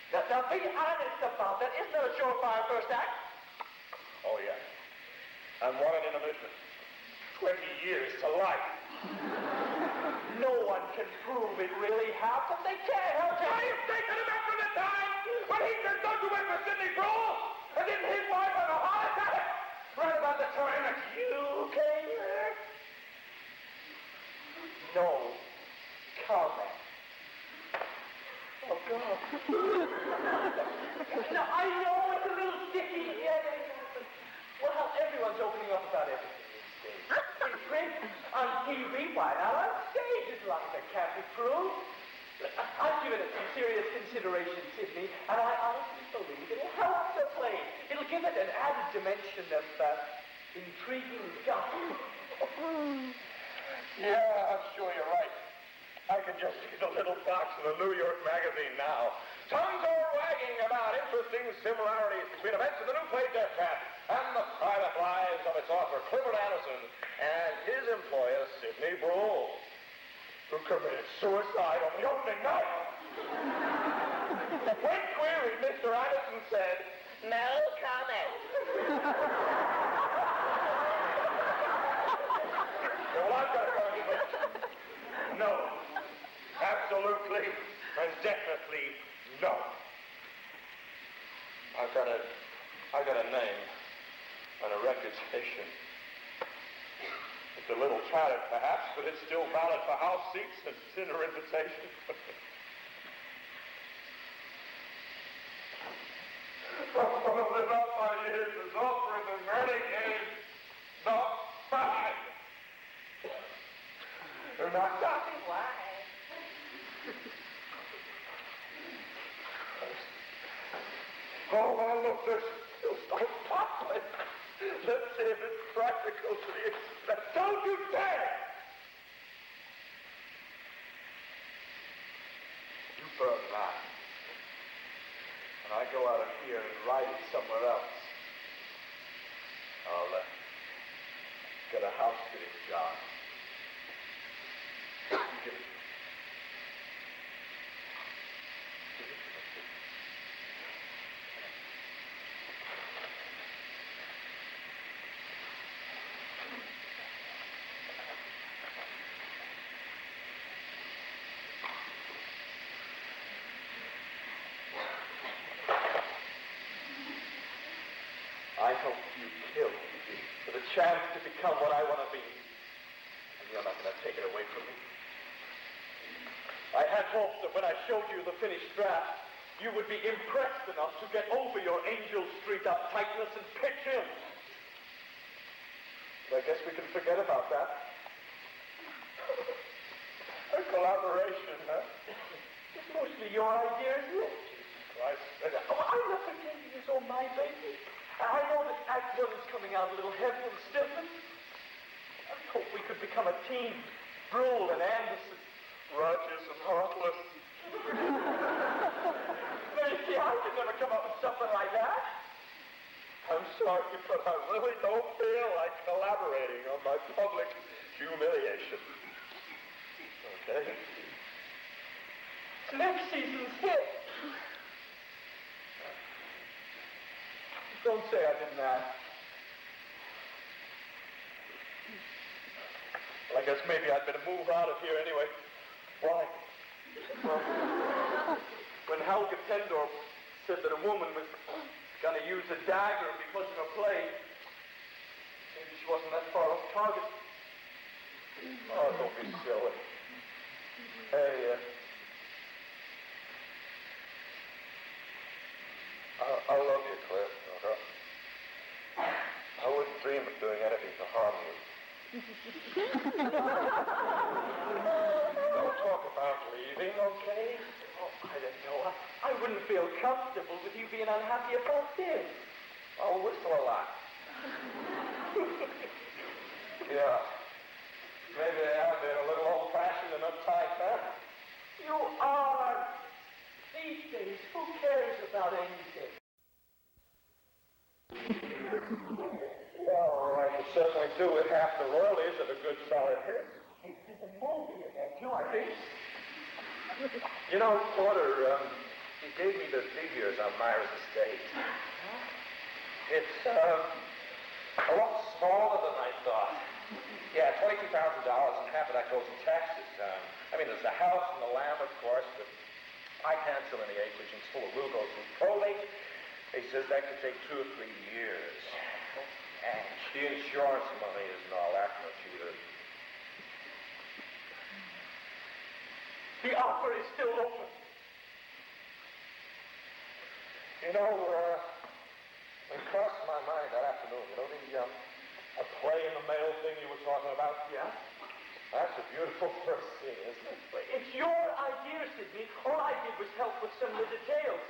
Now be honest about that. Isn't there a surefire first act? Oh, yeah. And what an intermission. 20 years to life. No one can prove it really happened. They can't help it. Why is taking him after the time when he just done to win for Sidney Brawl and didn't his wife have a heart attack right about the time that you came here? No comment. Oh, God. Now, I know it's a little sticky. Well, everyone's opening up about everything these days. In print, on TV, why not on stage, as long as it can't be proved? I've given it some serious consideration, Sidney, and I honestly believe it'll help the play. It'll give it an added dimension of intriguing gumption. Yeah, I'm sure you're right. I can just see the little box in the New York magazine now. Tongues are wagging about interesting similarities between events in the new play Deathtrap and the private lives of its author, Clifford Anderson, and his employer, Sidney Brawl, who committed suicide on the opening night. When queried, Mr. Anderson said, "No comment." Well, I've got a contradiction. No. Absolutely and definitely no. I've got a name and a reputation. It's a little tattered, perhaps, but it's still valid for house seats and dinner invitations. I'm going to live out my years as offering the renegade, not fine. They're not talking. Why? Oh, well, look, there's still so popping. Let's see if it's practical to the extent. Don't you dare! You burn mine. And I go out of here and write it somewhere else. I'll get a house fitting job. I hope you killed me for the chance to become what I want to be. And you're not going to take it away from me. I had hoped that when I showed you the finished draft, you would be impressed enough to get over your Angel Street uptightness and pitch in. But I guess we can forget about that. A collaboration, huh? It's mostly your idea, isn't it? Jesus Christ. Oh, I'm not pretending it's all my baby. I know that Act 1 is coming out a little heavy and stiffened. I hope we could become a team. Brule and Anderson. Rogers and Heartless. Maybe I could never come up with something like that. I'm sorry, but I really don't feel like collaborating on my public humiliation. Okay? Next season's hit. Don't say I didn't ask. Well, I guess maybe I'd better move out of here anyway. Why? Well, when Helga Tendorf said that a woman was going to use a dagger because of a play, maybe she wasn't that far off target. Oh, don't be silly. Hey, I love you, Cliff. I wouldn't dream of doing anything to harm you. Don't talk about leaving, okay? Oh, I don't know. I wouldn't feel comfortable with you being unhappy about this. I'll whistle a lot. Yeah. Maybe I have been a little old-fashioned and uptight, huh? You are. These days, who cares about anything? Well, I could certainly do with half the royalties of a good solid hit. There's a movie in there, too, I think. You know, Porter, he gave me the figures on Myra's estate. It's a lot smaller than I thought. Yeah, $22,000, and half of that goes in taxes. I mean, there's the house and the land, of course, but I can't sell any acreage until the will goes through probate. He says that could take 2 or 3 years. And the insurance money isn't all that much either. The offer is still open. You know, it crossed my mind that afternoon. You know, a play in the mail thing you were talking about? Yeah? That's a beautiful first scene, isn't it? It's your idea, Sidney. All I did was help with some of the details.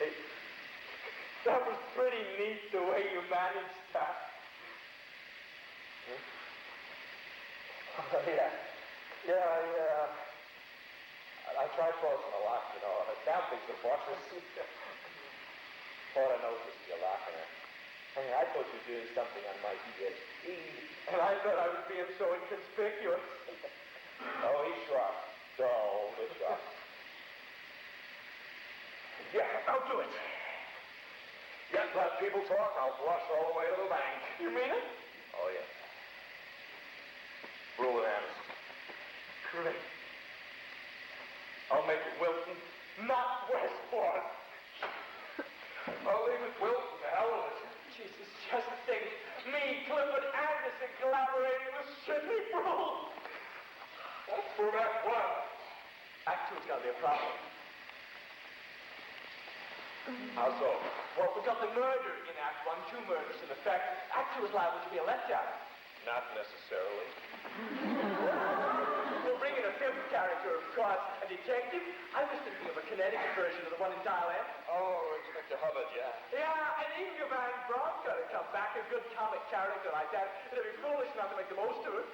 Hey, that was pretty neat the way you managed that. Yeah, I tried closing a lot, you know. Down things the bosses. Porter noticed you laughing at. Hey, I thought you were doing something on my ESP. And I thought I was being so inconspicuous. Oh, he's sharp. Don't be sharp. Yeah, I'll do it. Yeah, let people talk. I'll blush all the way to the bank. You mean it? Oh, yeah. Rule it, Anderson. Great. I'll make it Wilton, not Westport. I'll leave it Wilton. The hell with it. Jesus, just think. Me, Clifford Anderson, collaborating with Sidney Brule. That's for Act 1. Act 2's got to be a problem. How so? Well, we got the murder in Act 1, 2 murders in effect. Act 2 is liable to be a letdown. Not necessarily. We'll bring in a fifth character, of course, a detective. I was thinking of a Connecticut version of the one in Dial M. Oh, Inspector Hubbard, yeah. Yeah, and Inga Van Braun's got to come back, a good comic character like that. It'd be foolish not to make the most of it.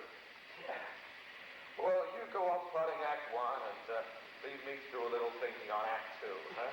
Well, you go on plotting Act 1 and leave me to do a little thinking on Act 2, huh?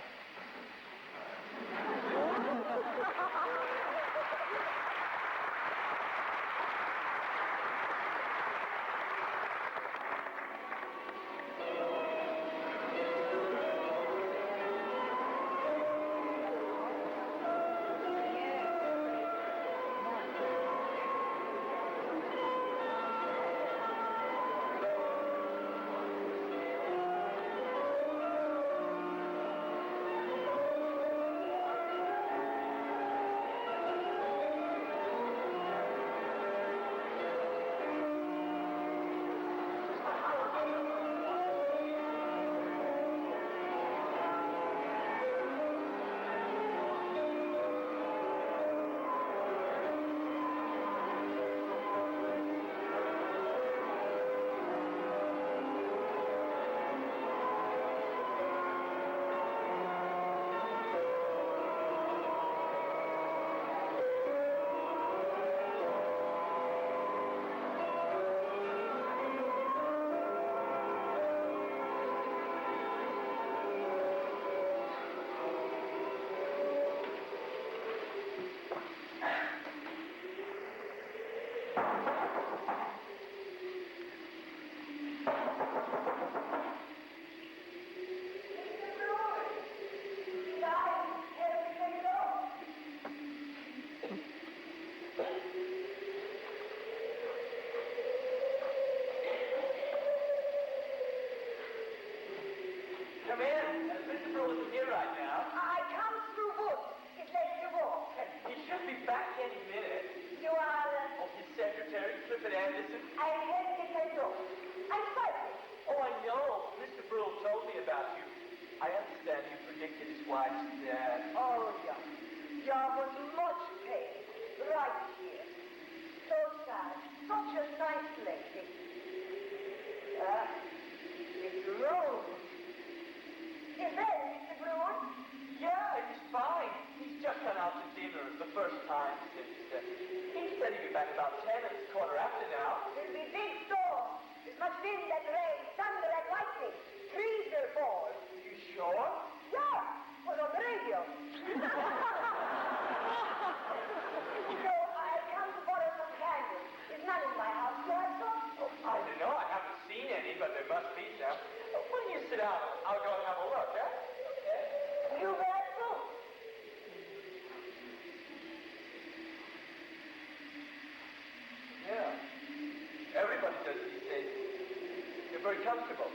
I understand you predicted his wife's death. Oh, yeah. Yeah, was much pain. Right here. So sad. Such a nice lady. It's Rose. Is that Mr. Brown? Yeah, he's fine. He's just gone out to dinner the first time since... he said he'd be back about 10 and it's quarter after now. There'll be big storm. There's much wind and rain, thunder and lightning. Trees will fall. You sure? Yeah, was on the radio. So I come to borrow some candles. There's none in my house, so I thought... Oh, I don't know. I haven't seen any, but there must be some. Why don't you sit down? I'll go and have a look, eh? You bet so. Yeah. Everybody does these days. You're very comfortable.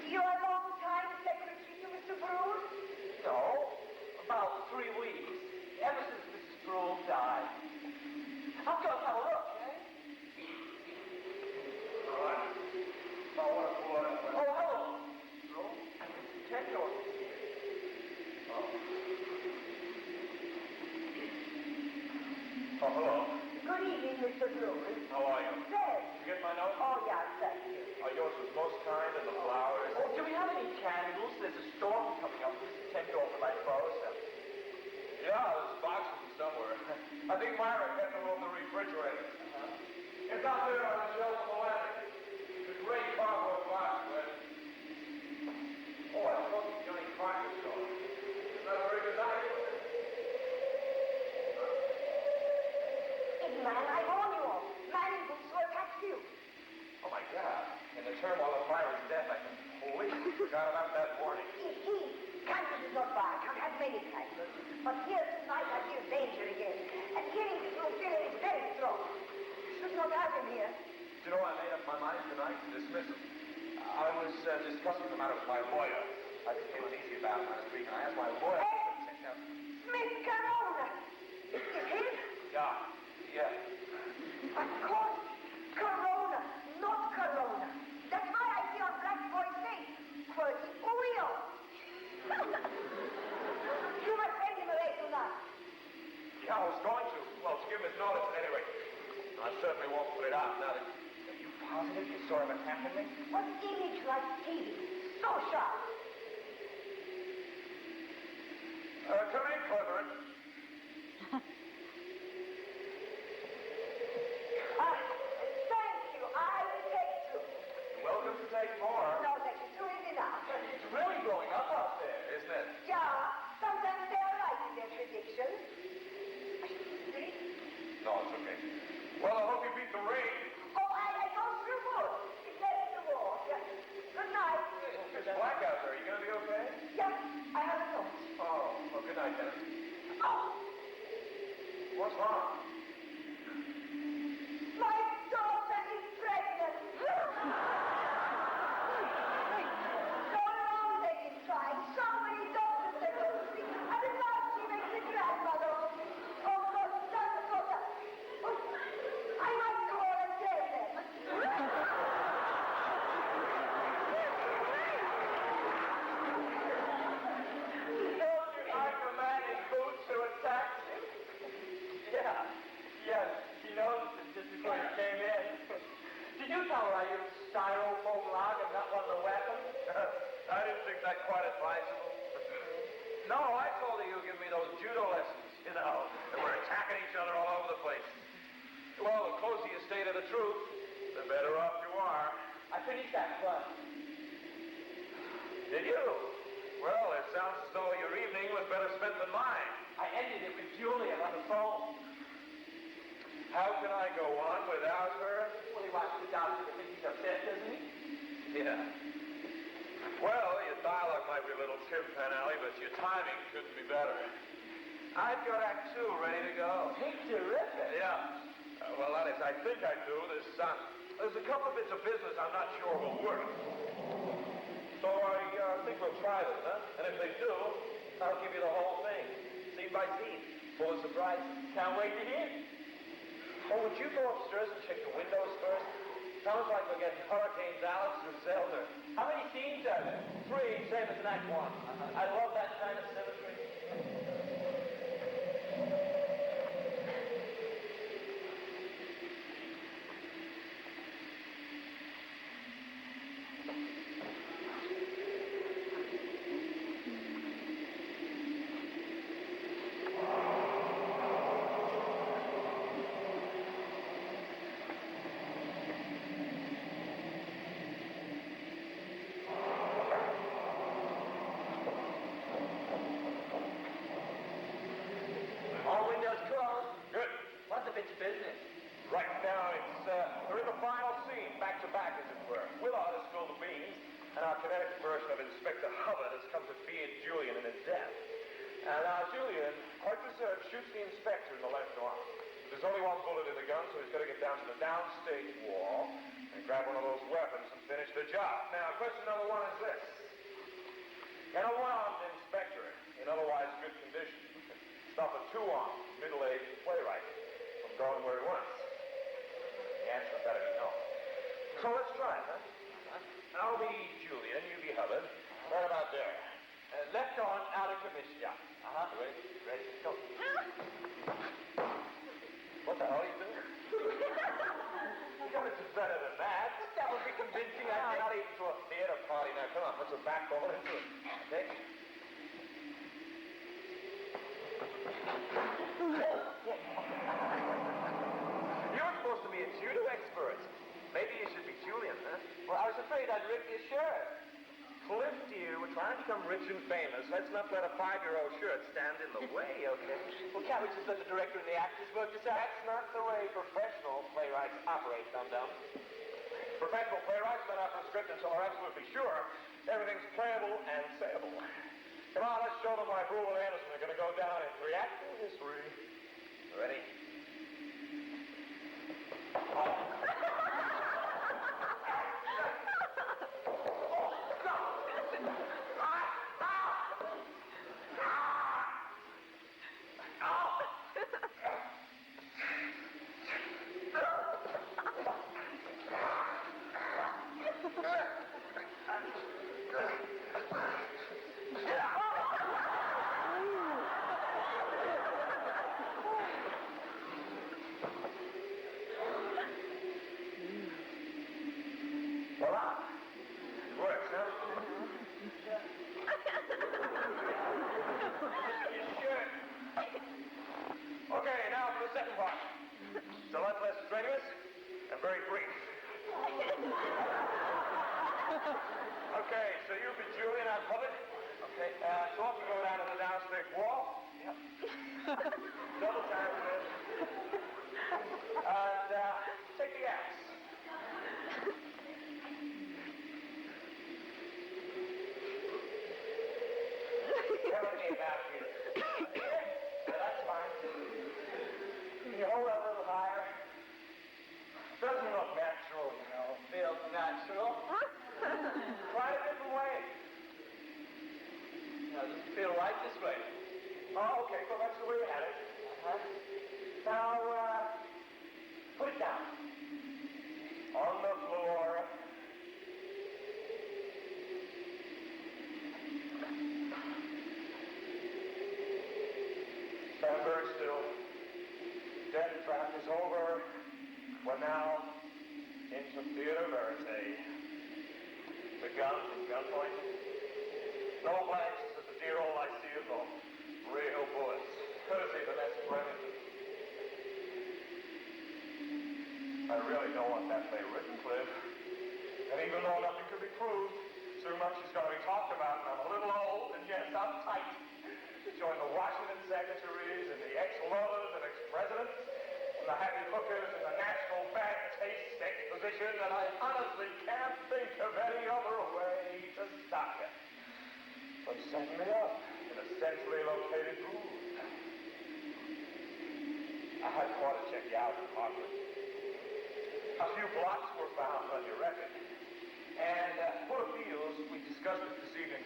You're a long time secretary to Mr. Brown? No, about 3 weeks. Ever since Mrs. Brule died. I'll go and have a look, eh? All right. Oh, what a boy. Oh, hello, Mrs. Brule. Ted Norton's here. Oh, hello. Good evening, Mr. Brown. How are you? Ted. Did you get my note? Oh, yeah, thank you. Oh, yours was most kind and the flowers. Oh, do we have any candles? There's a storm coming up. Ted Norton might borrow some. Yeah, there's boxes somewhere. I think Myra kept them over the refrigerator. It's out there on the shelf of the landing. The great cardboard box with... Oh, I suppose it's Johnny Crocker's store. It's not a very good night. Big man, I warn you all. Man in boots will attack you. Oh, my God. In the turmoil of Myra's death, I completely forgot about that warning. Kindness is not bad. I've had many kindness. But here tonight I feel danger again. And hearing this little feeling is very strong. Should not have him here. Do you know, I made up my mind tonight to dismiss him. I was discussing the matter with my lawyer. I became uneasy about him last week, and I asked my lawyer to check out... Smith Corona. Is him? Yeah. Of course. Corona, not Corona. That's my idea on Black Boy's face. Quirky Oreo. You must send him away tonight. Yeah, I was going to. Well, to give him his notice, at any rate. I certainly won't put it out now that... Are you positive you saw him attacking me? What image like TV? So sharp. Come in, Cleveland. Thank you. I will take two. You're welcome to take more. No, thank you. Two is enough. It's really blowing up out there. Isn't it? Yeah, sometimes they are right in their predictions. No, it's okay. Well, I hope you beat the rain. Oh, I go through wood. It's heading to war. Yeah. Good night. It's black out there. Are you going to be okay? Yeah, I have a note. Oh, well, good night, then. Oh, What's wrong? my daughter is pregnant. So long they've been trying. So many doctors they go to see. And at last she makes a grandmother. Oh, God, that's the daughter. Oh, I might go on and tell them. Told you I'm the man in boots who attacked him. Yeah. Yes, she noticed it just before you came in. Did you tell her I used styrofoam log and not one of the weapons? I didn't think that quite advisable. No, I told her you give me those judo lessons, you know, and we're attacking each other all over the place. Well, the closer you stay to the truth, the better off you are. I finished that class. Did you? Well, it sounds as though your evening was better spent than mine. I ended it with Julian on the phone. How can I go on without her? Well, he wants the doctor to think he's upset, doesn't he? Yeah. Well, your dialogue might be a little timpan-alley, but your timing couldn't be better. I've got Act 2 ready to go. Hey, terrific. Yeah. Well, that is, I think I do. There's a couple of bits of business I'm not sure will work. So I think we'll try them, huh? And if they do, I'll give you the whole thing, scene by scene, full of surprises. Can't wait to hear. Oh, would you go upstairs and check the windows first? Sounds like we're getting Hurricanes Alex or Zelda. How many scenes are there? 3, same as in Act 1. I love that kind of symmetry. All windows closed. Good. What's the bitch business? Right now, we're in the final scene, back to back, as it were. Willard has spilled the beans, and our kinetic version of Inspector Hubbard has come to beard Julian in his death. And now Julian, quite reserved, shoots the inspector in the left arm. There's only one bullet in the gun, so he's got to get down to the downstage wall and grab one of those weapons and finish the job. Now, question number 1 is this. Can a one-armed inspector, in otherwise good condition, stop a two-armed, middle-aged playwright from going where he wants? The answer better be no. So let's try it, huh? I'll be Julian, you be Hubbard. Right about there. Left arm out of commission. Yeah. Uh-huh. Ready? Ready. Go. What the hell are you doing? You gotta do better than that. That would be convincing, We're I not think. even to a theater party now. Come on, put some backbone into it. Okay? You're supposed to be a judo expert. Maybe you should be Julian, huh? Well, I was afraid I'd rip your shirt. Cliff, dear, we're trying to become rich and famous. Let's not let a 5-year-old shirt stand in the way, okay? Well, can't we just let the director and the actors work this out? That's not the way professional playwrights operate, dum-dum. Professional playwrights send out the script until they're absolutely sure everything's playable and sayable. Come on, let's show them why Brule and Anderson are going to go down in reacting history. Ready? Voila. It works, huh? Okay, now for the second part. It's a lot less strenuous and very brief. Okay, so you be Julian, I'm Hubbard. Okay, so off we go down to the downstage wall. Yep. Double time this. And take the axe. Never came back here. That's fine. Can you hold that a little higher? Doesn't look natural, you know. Feels natural. Try it a different way. No, it doesn't feel right this way. Oh, okay, well, that's the way you had it. Huh? Now, put it down. On the floor. Stand very still. Deathtrap is over. We're now into theater verite. The gun from gunpoint. No blanks at the dear old Lyceum, no real bullets. Courtesy Vanessa Remington. I really don't want that play written, Cliff. And even though nothing could be proved, so much is going to be talked about, and I'm a little old, and yes, I'm tight. To join the Washington secretaries, and the ex-lovers and ex-presidents, and the happy hookers, and the national bad taste exposition, and I honestly can't think of any other way to stop it. But send me up in a centrally located room. I had quarter check you out in Harvard. A few blocks were found on your record. And full of feels, we discussed it this evening,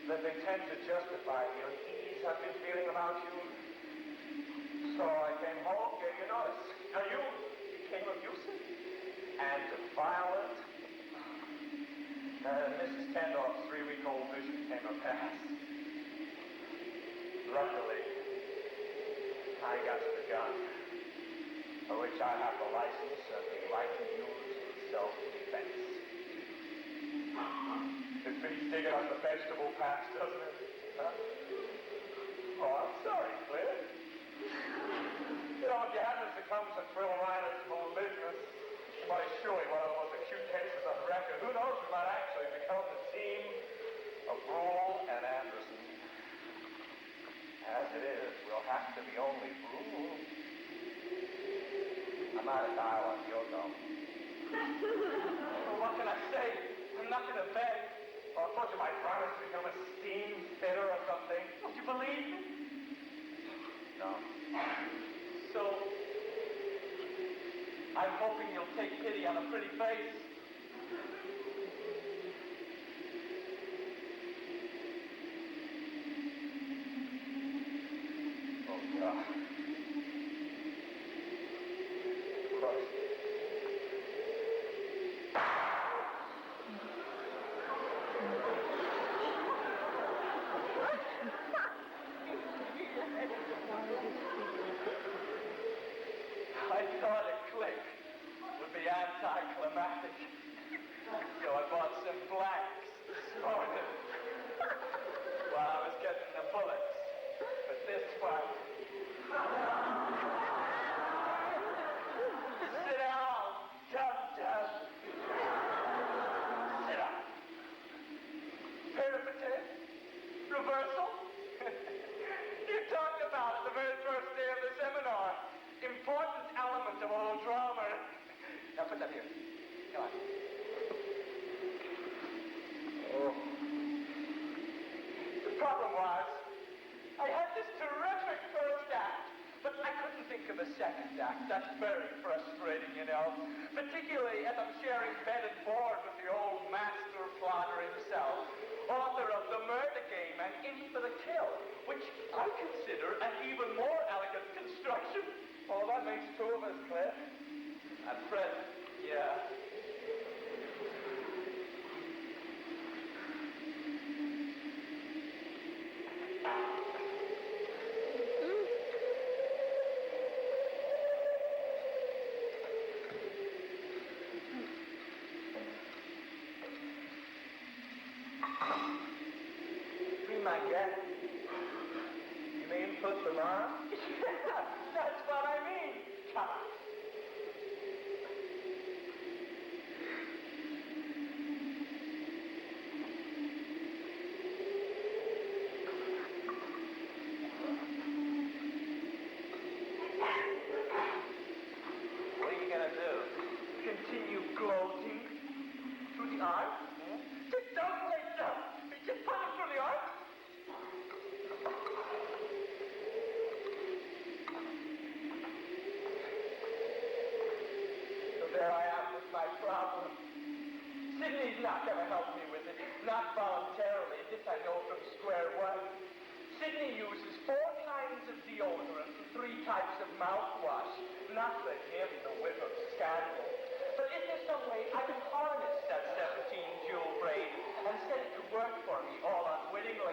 that they tend to justify the unease I've been feeling about you. So I came home, gave you notice. Now you became abusive. And to file Send-off's 3-week-old vision came a pass. Luckily, I got the gun, for which I have the license and the right to use in self-defense. It beats digging up the vegetable patch, doesn't it? Huh? Oh, I'm sorry, Claire. You know, if you hadn't succumbed to Thrill Rider's business, you might assure you one of the most acute cases on record. Who knows, we might actually become the team of Brule and Anderson. As it is, we'll have to be only Brule. I'm out of dial on your go. Well, what can I say? I'm not going to beg. Or I thought you might promise to become a steam fitter or something. Would you believe me? No. So, I'm hoping you'll take pity on a pretty face. Oh, God. Christ. I thought a click would be anticlimactic. So I bought some blacks this morning while I was getting the bullets. But this one... Sit down, dum-dum. Sit down. Peripatet? Reversal? You talked about it the very first day of the seminar. Important element of all drama. Now put that here. Come on. Oh. The problem was, I had this terrific first act, but I couldn't think of a second act. That's very frustrating, you know. Particularly as I'm sharing bed and board with the old master plotter himself, author of The Murder Game and In for the Kill, which I consider an even more elegant construction. Oh, that makes two of us, Claire. At present, yeah. Be my guest. You mean put them on? That's what I mean. Come on. What are you going to do? Continue gloating through the arm? Just don't lay down. Just put it through the arm. There I am with my problem. Sydney's not going to help me with it. Not voluntarily. This I know from square one. Sydney uses 4 kinds of deodorant and 3 types of mouthwash. Not for him, the whip of scandal. But is there some way I can harness that 17-jewel brain and set it to work for me all unwittingly?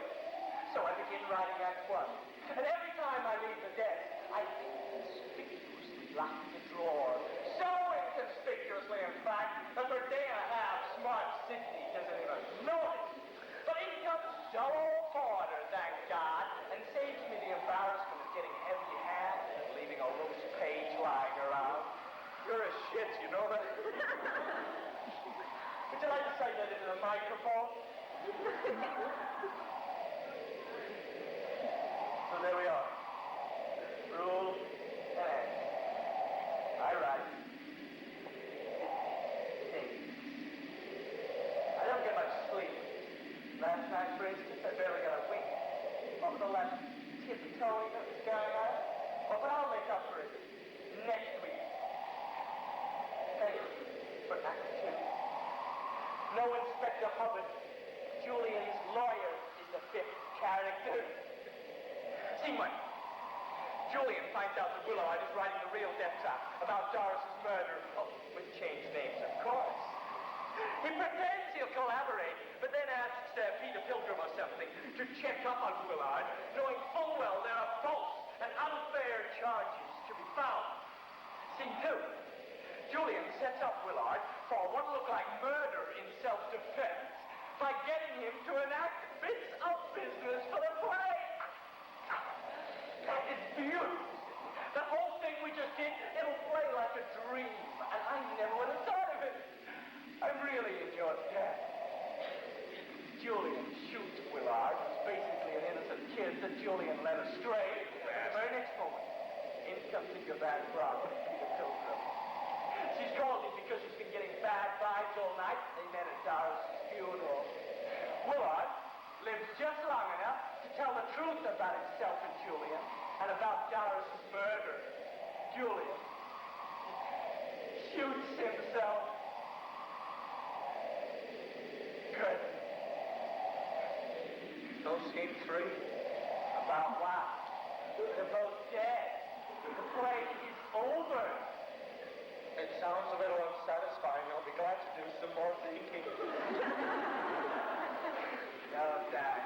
So I begin writing Act 1. And every time I leave the desk, I conspicuously lock the drawer. So inconspicuously, in fact, that for a day and a half, smart Sydney doesn't even notice. But in comes Joel Porter, thank God, and saves me the embarrassment of getting heavy-handed and leaving a loose page lying around. You're a shit, you know that? Would you like to say that into the microphone? So there we are. Rule and I write. I don't get much sleep. Last night, for instance, I barely got a wink. What was the last tiptoeing that was going on? Oh, but I'll make up for it next week. Thank you for Act 2. No Inspector Hubbard. Julian's lawyer is the 5th character. Scene 1. Julian finds out that Willow-Eyed is writing the real Deathtrap about Doris's murder. Oh, with changed names, of course. He pretends he'll collaborate, but then asks Peter Pilgrim or something to check up on Willard, knowing full well there are false and unfair charges to be found. Scene 2. Julian sets up Willard for what look like murder in self-defense by getting him to enact bits of business for the play. It's beautiful. The whole thing we just did, it'll play like a dream, and I never would have thought of it. I'm really in your debt. Julian shoots Willard, who's basically an innocent kid that Julian led astray. The very next moment, in comes the bad problem, Peter Pilgrim. She's called him because she's been getting bad vibes all night. They met at Doris' funeral. Willard lives just long enough to tell the truth about himself and Julian, and about Doris' murder. Julian shoots himself. Good. So scene 3? About what? They're both dead. The play is over. It sounds a little unsatisfying. I'll be glad to do some more thinking. No, Dad.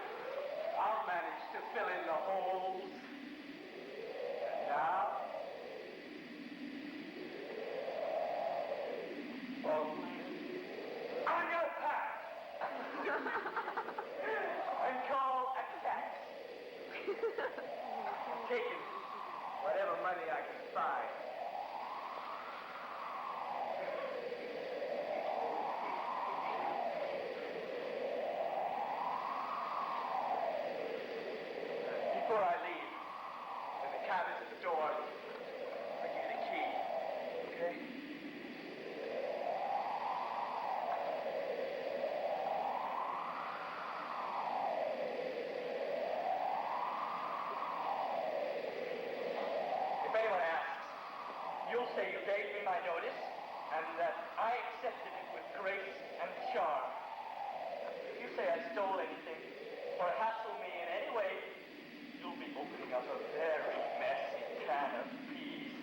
I'll manage to fill in the holes. And now... on your path! And call a tax. Taking whatever money I can find. Before I leave, when the cab is at the door, I'll give you the key. Okay? If anyone asks, you'll say you gave me my notice and that I accepted it with grace and charm. If you say I stole anything or hassle me in any way, you'll be opening up a very messy can of peas.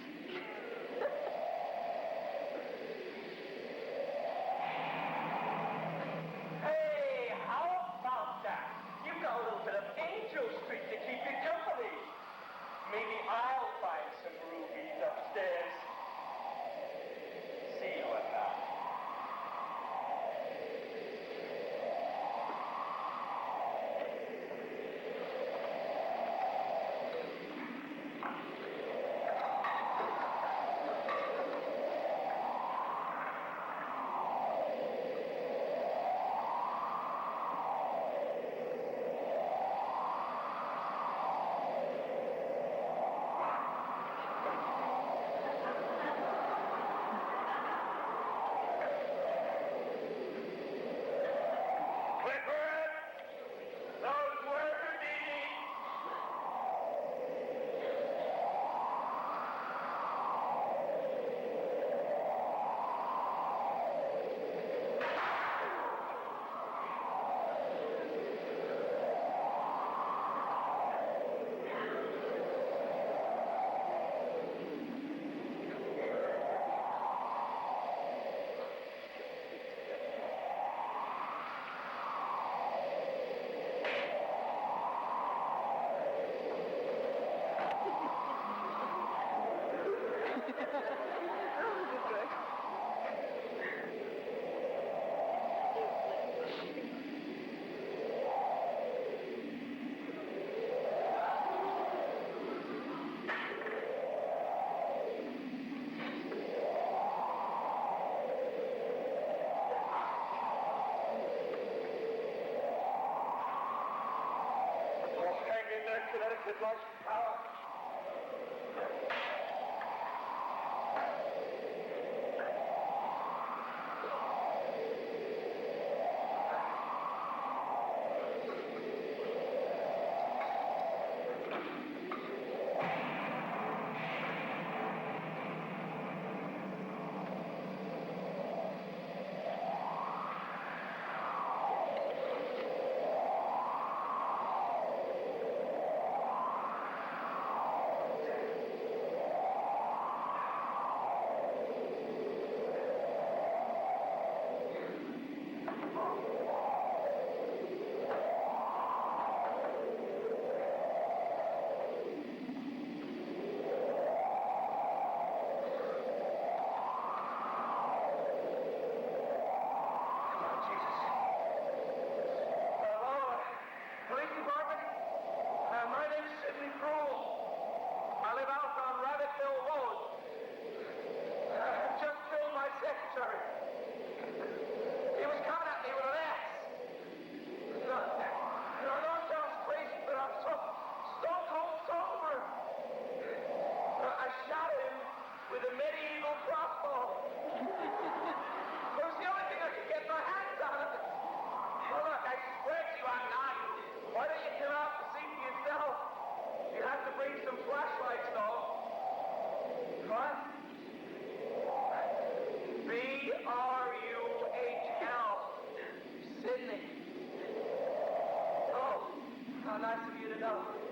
Hey, how about that? You've got a little bit of Angel Street to keep you company. Maybe I'll find some rubies upstairs. See you at that. Connecticut like power. enough.